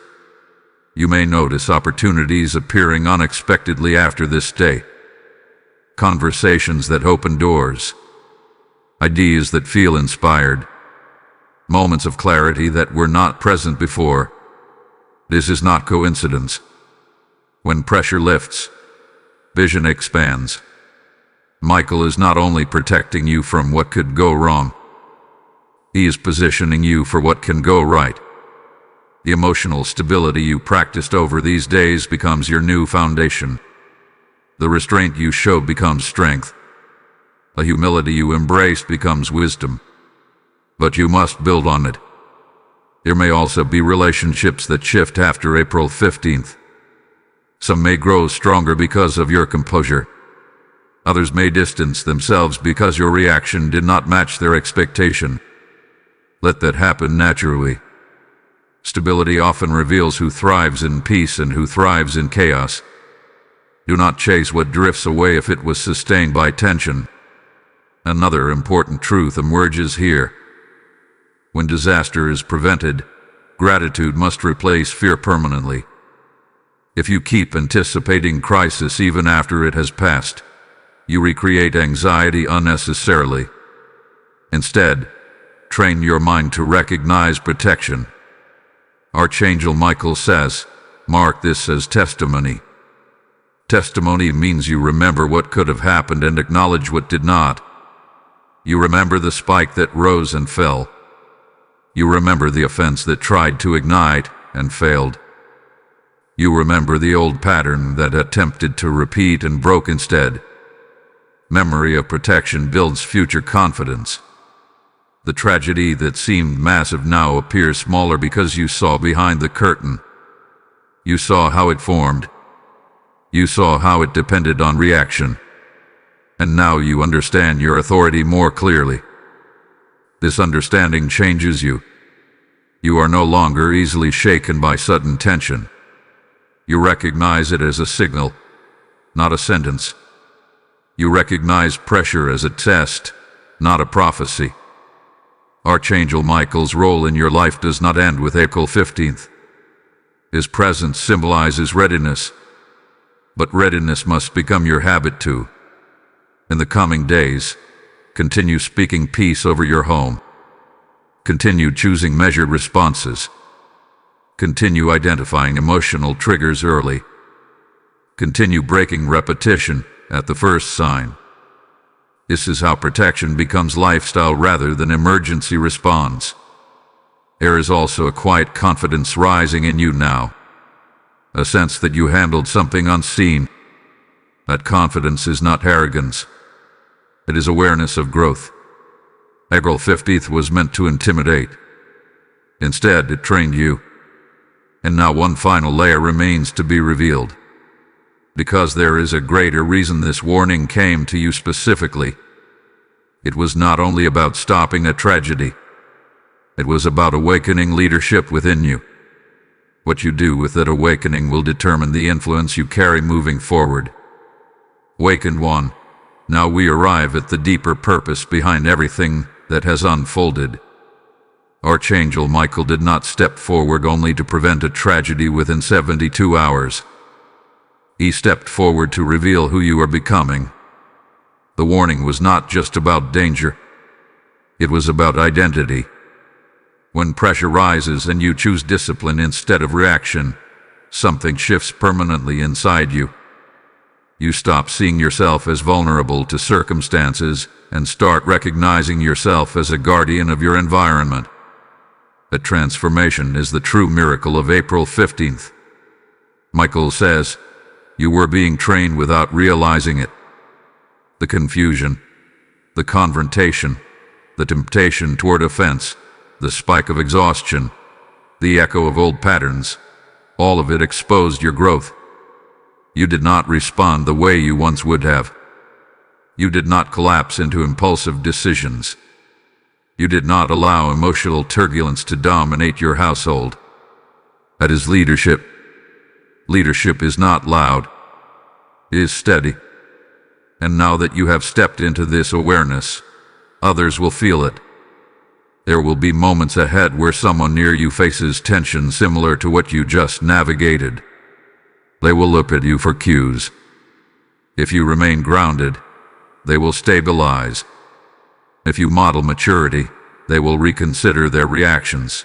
You may notice opportunities appearing unexpectedly after this day. Conversations that open doors. Ideas that feel inspired. Moments of clarity that were not present before. This is not coincidence. When pressure lifts, vision expands. Michael is not only protecting you from what could go wrong, he is positioning you for what can go right. The emotional stability you practiced over these days becomes your new foundation. The restraint you showed becomes strength. The humility you embraced becomes wisdom. But you must build on it. There may also be relationships that shift after April 15th. Some may grow stronger because of your composure. Others may distance themselves because your reaction did not match their expectation. Let that happen naturally. Stability often reveals who thrives in peace and who thrives in chaos. Do not chase what drifts away if it was sustained by tension. Another important truth emerges here. When disaster is prevented, gratitude must replace fear permanently. If you keep anticipating crisis even after it has passed, you recreate anxiety unnecessarily. Instead, train your mind to recognize protection. Archangel Michael says, mark this as testimony. Testimony means you remember what could have happened and acknowledge what did not. You remember the spike that rose and fell. You remember the offense that tried to ignite and failed. You remember the old pattern that attempted to repeat and broke instead. Memory of protection builds future confidence. The tragedy that seemed massive now appears smaller because you saw behind the curtain. You saw how it formed. You saw how it depended on reaction. And now you understand your authority more clearly. This understanding changes you. You are no longer easily shaken by sudden tension. You recognize it as a signal, not a sentence. You recognize pressure as a test, not a prophecy. Archangel Michael's role in your life does not end with April 15th. His presence symbolizes readiness, but readiness must become your habit too. In the coming days, continue speaking peace over your home. Continue choosing measured responses. Continue identifying emotional triggers early. Continue breaking repetition at the first sign. This is how protection becomes lifestyle rather than emergency response. There is also a quiet confidence rising in you now. A sense that you handled something unseen. That confidence is not arrogance. It is awareness of growth. April 15th was meant to intimidate. Instead, it trained you. And now one final layer remains to be revealed. Because there is a greater reason this warning came to you specifically. It was not only about stopping a tragedy. It was about awakening leadership within you. What you do with that awakening will determine the influence you carry moving forward. Awakened one, now we arrive at the deeper purpose behind everything that has unfolded. Archangel Michael did not step forward only to prevent a tragedy within 72 hours. He stepped forward to reveal who you are becoming. The warning was not just about danger. It was about identity. When pressure rises and you choose discipline instead of reaction, something shifts permanently inside you. You stop seeing yourself as vulnerable to circumstances and start recognizing yourself as a guardian of your environment. That transformation is the true miracle of April 15th. Michael says, you were being trained without realizing it. The confusion, the confrontation, the temptation toward offense, the spike of exhaustion, the echo of old patterns, all of it exposed your growth. You did not respond the way you once would have. You did not collapse into impulsive decisions. You did not allow emotional turbulence to dominate your household. That is leadership. Leadership is not loud. It is steady. And now that you have stepped into this awareness, others will feel it. There will be moments ahead where someone near you faces tension similar to what you just navigated. They will look at you for cues. If you remain grounded, they will stabilize. If you model maturity, they will reconsider their reactions.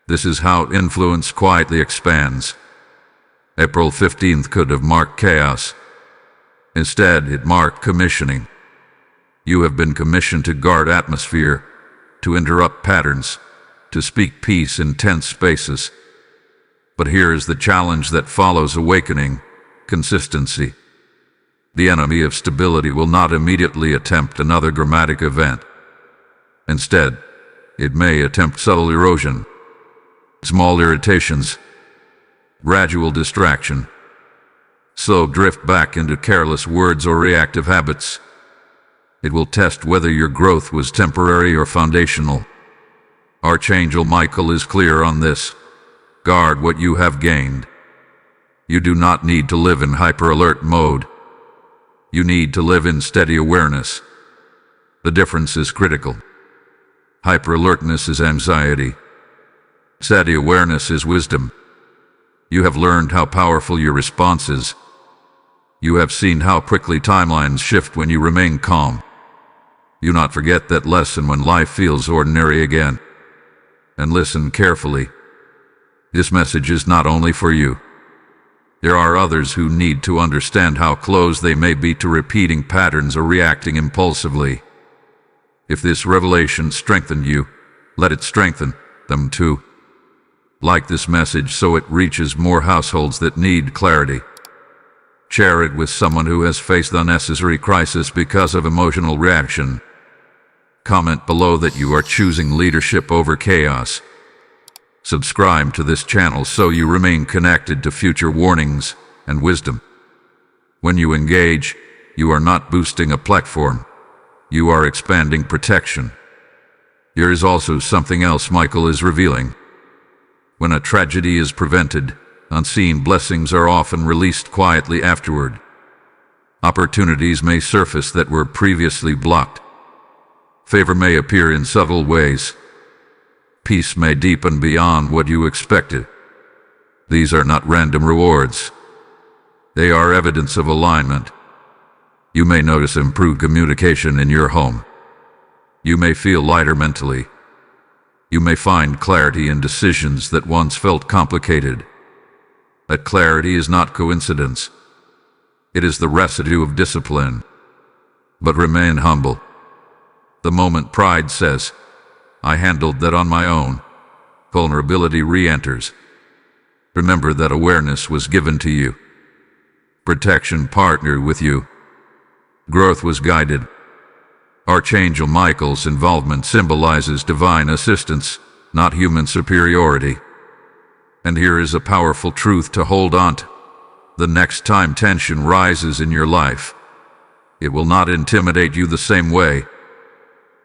This is how influence quietly expands. April 15th could have marked chaos. Instead, it marked commissioning. You have been commissioned to guard atmosphere, to interrupt patterns, to speak peace in tense spaces. But here is the challenge that follows awakening: consistency. The enemy of stability will not immediately attempt another dramatic event. Instead, it may attempt subtle erosion, small irritations, gradual distraction, slow drift back into careless words or reactive habits. It will test whether your growth was temporary or foundational. Archangel Michael is clear on this. Guard what you have gained. You do not need to live in hyper-alert mode. You need to live in steady awareness. The difference is critical. Hyper-alertness is anxiety. Steady awareness is wisdom. You have learned how powerful your response is. You have seen how quickly timelines shift when you remain calm. Do not forget that lesson when life feels ordinary again. And listen carefully. This message is not only for you. There are others who need to understand how close they may be to repeating patterns or reacting impulsively. If this revelation strengthened you, let it strengthen them too. Like this message so it reaches more households that need clarity. Share it with someone who has faced unnecessary crisis because of emotional reaction. Comment below that you are choosing leadership over chaos. Subscribe to this channel so you remain connected to future warnings and wisdom. When you engage, you are not boosting a platform. You are expanding protection. Here is also something else Michael is revealing. When a tragedy is prevented, unseen blessings are often released quietly afterward. Opportunities may surface that were previously blocked. Favor may appear in subtle ways. Peace may deepen beyond what you expected. These are not random rewards. They are evidence of alignment. You may notice improved communication in your home. You may feel lighter mentally. You may find clarity in decisions that once felt complicated. That clarity is not coincidence. It is the residue of discipline. But remain humble. The moment pride says, "I handled that on my own," vulnerability re-enters. Remember that awareness was given to you. Protection partnered with you. Growth was guided. Archangel Michael's involvement symbolizes divine assistance, not human superiority. And here is a powerful truth to hold on to. The next time tension rises in your life, it will not intimidate you the same way.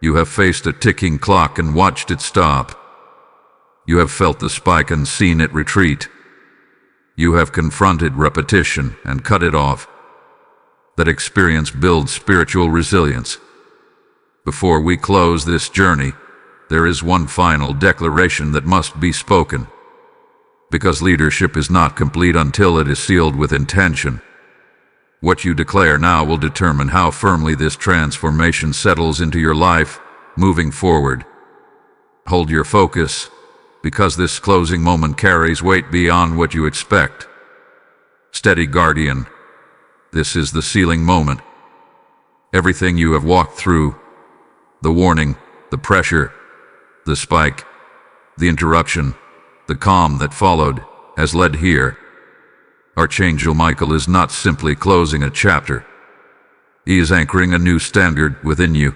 You have faced a ticking clock and watched it stop. You have felt the spike and seen it retreat. You have confronted repetition and cut it off. That experience builds spiritual resilience. Before we close this journey, there is one final declaration that must be spoken. Because leadership is not complete until it is sealed with intention. What you declare now will determine how firmly this transformation settles into your life, moving forward. Hold your focus, because this closing moment carries weight beyond what you expect. Steady, guardian. This is the sealing moment. Everything you have walked through, the warning, the pressure, the spike, the interruption, the calm that followed, has led here. Archangel Michael is not simply closing a chapter. He is anchoring a new standard within you.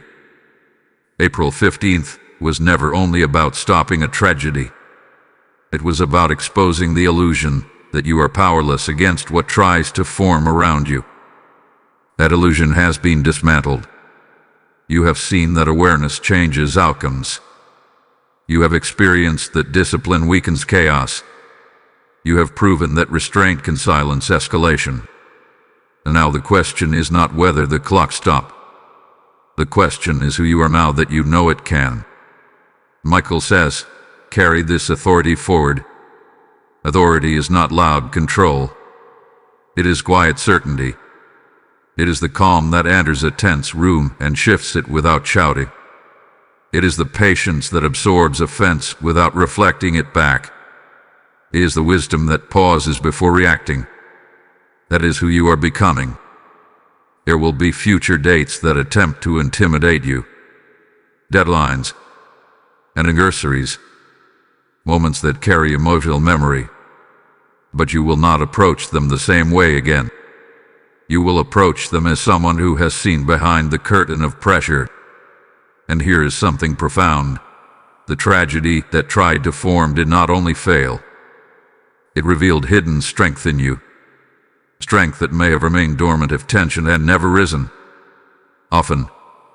April 15th was never only about stopping a tragedy. It was about exposing the illusion that you are powerless against what tries to form around you. That illusion has been dismantled. You have seen that awareness changes outcomes. You have experienced that discipline weakens chaos. You have proven that restraint can silence escalation. And now the question is not whether the clock stopped. The question is who you are now that you know it can. Michael says, carry this authority forward. Authority is not loud control. It is quiet certainty. It is the calm that enters a tense room and shifts it without shouting. It is the patience that absorbs offense without reflecting it back. It is the wisdom that pauses before reacting. That is who you are becoming. There will be future dates that attempt to intimidate you. Deadlines. Anniversaries. Moments that carry emotional memory. But you will not approach them the same way again. You will approach them as someone who has seen behind the curtain of pressure. And here is something profound. The tragedy that tried to form did not only fail. It revealed hidden strength in you. Strength that may have remained dormant if tension had never risen. Often,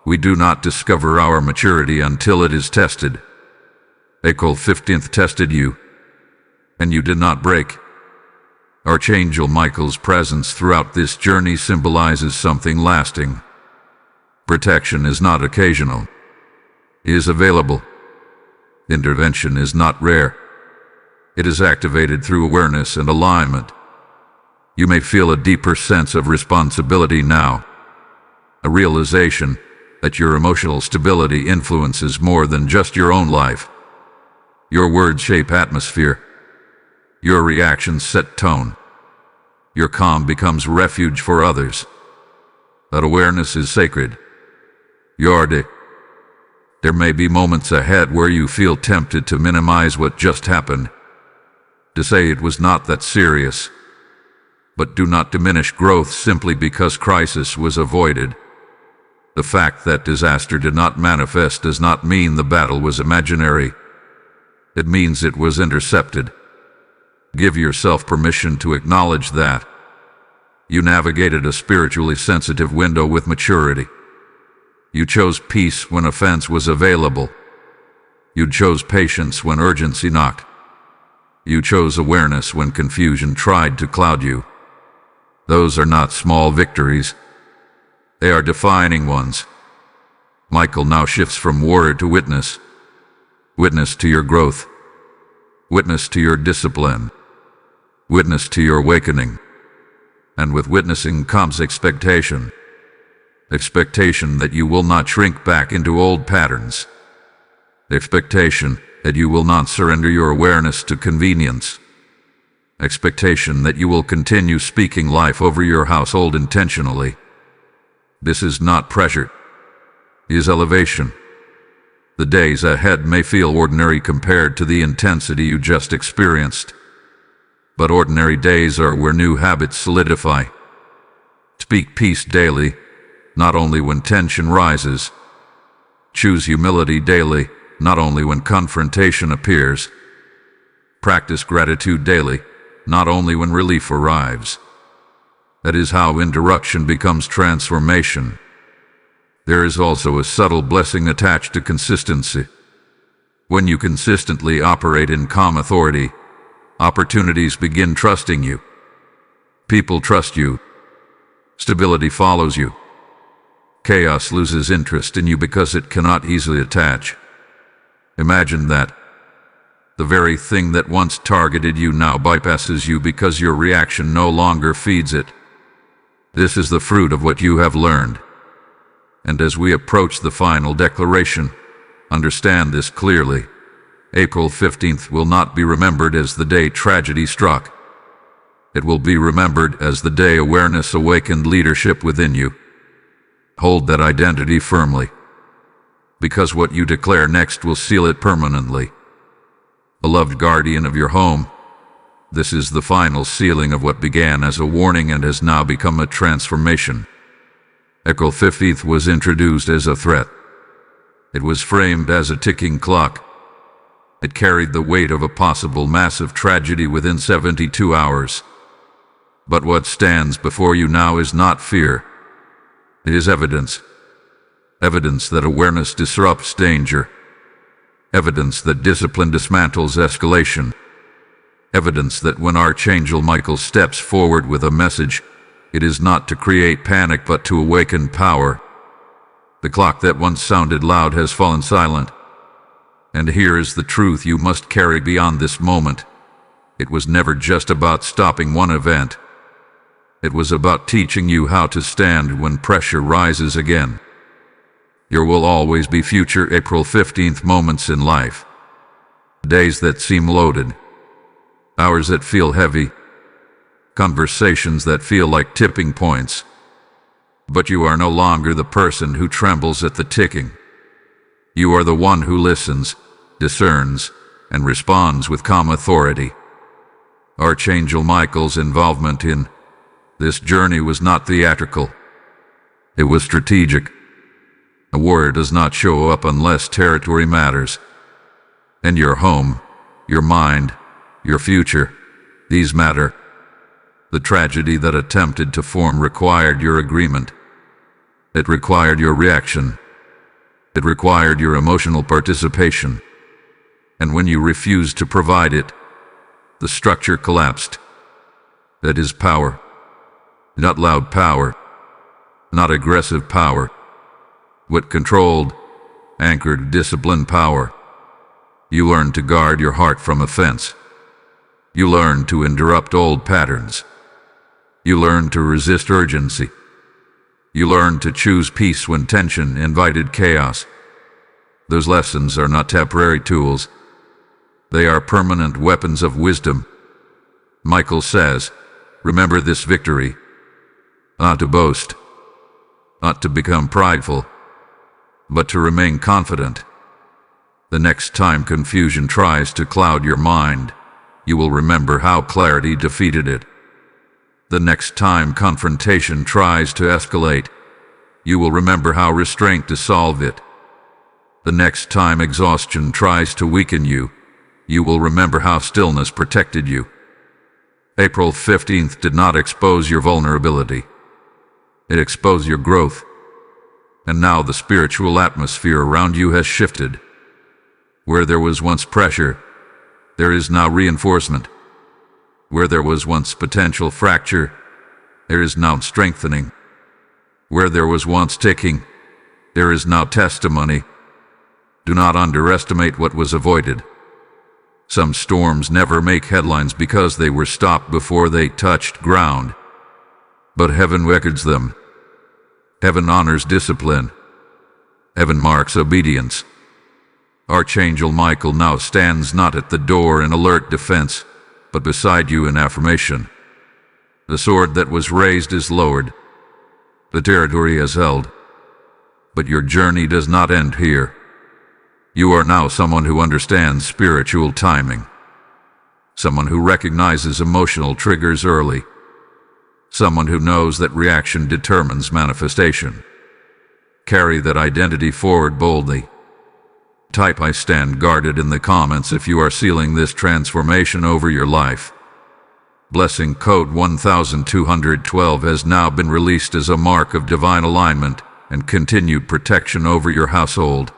we do not discover our maturity until it is tested. April 15th tested you, and you did not break. Archangel Michael's presence throughout this journey symbolizes something lasting. Protection is not occasional. It is available. Intervention is not rare. It is activated through awareness and alignment. You may feel a deeper sense of responsibility now. A realization that your emotional stability influences more than just your own life. Your words shape atmosphere. Your reactions set tone. Your calm becomes refuge for others. That awareness is sacred. There may be moments ahead where you feel tempted to minimize what just happened, to say it was not that serious. But do not diminish growth simply because crisis was avoided. The fact that disaster did not manifest does not mean the battle was imaginary. It means it was intercepted. Give yourself permission to acknowledge that. You navigated a spiritually sensitive window with maturity. You chose peace when offense was available. You chose patience when urgency knocked. You chose awareness when confusion tried to cloud you. Those are not small victories. They are defining ones. Michael now shifts from warrior to witness. Witness to your growth. Witness to your discipline. Witness to your awakening. And with witnessing comes expectation. Expectation that you will not shrink back into old patterns. Expectation that you will not surrender your awareness to convenience. Expectation that you will continue speaking life over your household intentionally. This is not pressure. It is elevation. The days ahead may feel ordinary compared to the intensity you just experienced. But ordinary days are where new habits solidify. Speak peace daily, not only when tension rises. Choose humility daily, not only when confrontation appears. Practice gratitude daily, not only when relief arrives. That is how interruption becomes transformation. There is also a subtle blessing attached to consistency. When you consistently operate in calm authority, opportunities begin trusting you. People trust you. Stability follows you. Chaos loses interest in you because it cannot easily attach. Imagine that. The very thing that once targeted you now bypasses you because your reaction no longer feeds it. This is the fruit of what you have learned. And as we approach the final declaration, understand this clearly. April 15th will not be remembered as the day tragedy struck. It will be remembered as the day awareness awakened leadership within you. Hold that identity firmly, because what you declare next will seal it permanently. Beloved guardian of your home, this is the final sealing of what began as a warning and has now become a transformation. April 15th was introduced as a threat. It was framed as a ticking clock. It carried the weight of a possible massive tragedy within 72 hours. But what stands before you now is not fear. It is evidence. Evidence that awareness disrupts danger. Evidence that discipline dismantles escalation. Evidence that when Archangel Michael steps forward with a message, it is not to create panic but to awaken power. The clock that once sounded loud has fallen silent. And here is the truth you must carry beyond this moment. It was never just about stopping one event. It was about teaching you how to stand when pressure rises again. There will always be future April 15th moments in life. Days that seem loaded. Hours that feel heavy. Conversations that feel like tipping points. But you are no longer the person who trembles at the ticking. You are the one who listens, discerns, and responds with calm authority. Archangel Michael's involvement in this journey was not theatrical. It was strategic. A warrior does not show up unless territory matters. And your home, your mind, your future, these matter. The tragedy that attempted to form required your agreement. It required your reaction. It required your emotional participation. And when you refused to provide it, the structure collapsed. That is power. Not loud power. Not aggressive power. What controlled, anchored, disciplined power. You learned to guard your heart from offense. You learned to interrupt old patterns. You learned to resist urgency. You learned to choose peace when tension invited chaos. Those lessons are not temporary tools. They are permanent weapons of wisdom. Michael says, remember this victory. Not to boast, not to become prideful, but to remain confident. The next time confusion tries to cloud your mind, you will remember how clarity defeated it. The next time confrontation tries to escalate, you will remember how restraint dissolved it. The next time exhaustion tries to weaken you, you will remember how stillness protected you. April 15th did not expose your vulnerability. It exposed your growth. And now the spiritual atmosphere around you has shifted. Where there was once pressure, there is now reinforcement. Where there was once potential fracture, there is now strengthening. Where there was once ticking, there is now testimony. Do not underestimate what was avoided. Some storms never make headlines because they were stopped before they touched ground. But heaven records them. Heaven honors discipline. Heaven marks obedience. Archangel Michael now stands not at the door in alert defense, but beside you in affirmation. The sword that was raised is lowered. The territory is held. But your journey does not end here. You are now someone who understands spiritual timing. Someone who recognizes emotional triggers early. Someone who knows that reaction determines manifestation. Carry that identity forward boldly. Type "I stand guarded" in the comments if you are sealing this transformation over your life. Blessing code 1212 has now been released as a mark of divine alignment and continued protection over your household.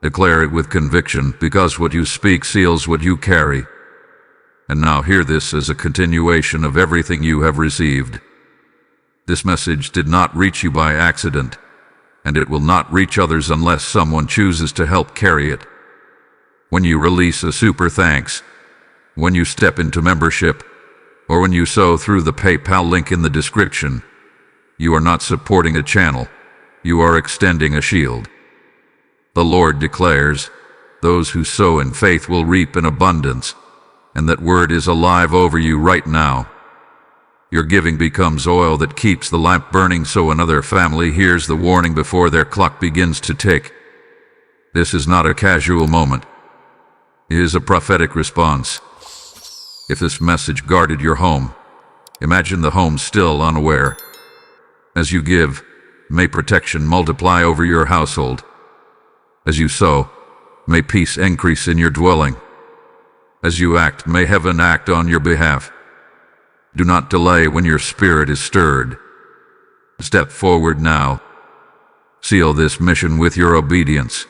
Declare it with conviction, because what you speak seals what you carry. And now hear this as a continuation of everything you have received. This message did not reach you by accident, and it will not reach others unless someone chooses to help carry it. When you release a super thanks, when you step into membership, or when you sow through the PayPal link in the description, you are not supporting a channel, you are extending a shield. The Lord declares, those who sow in faith will reap in abundance, and that word is alive over you right now. Your giving becomes oil that keeps the lamp burning so another family hears the warning before their clock begins to tick. This is not a casual moment. It is a prophetic response. If this message guarded your home, imagine the home still unaware. As you give, may protection multiply over your household. As you sow, may peace increase in your dwelling. As you act, may heaven act on your behalf. Do not delay when your spirit is stirred. Step forward now. Seal this mission with your obedience.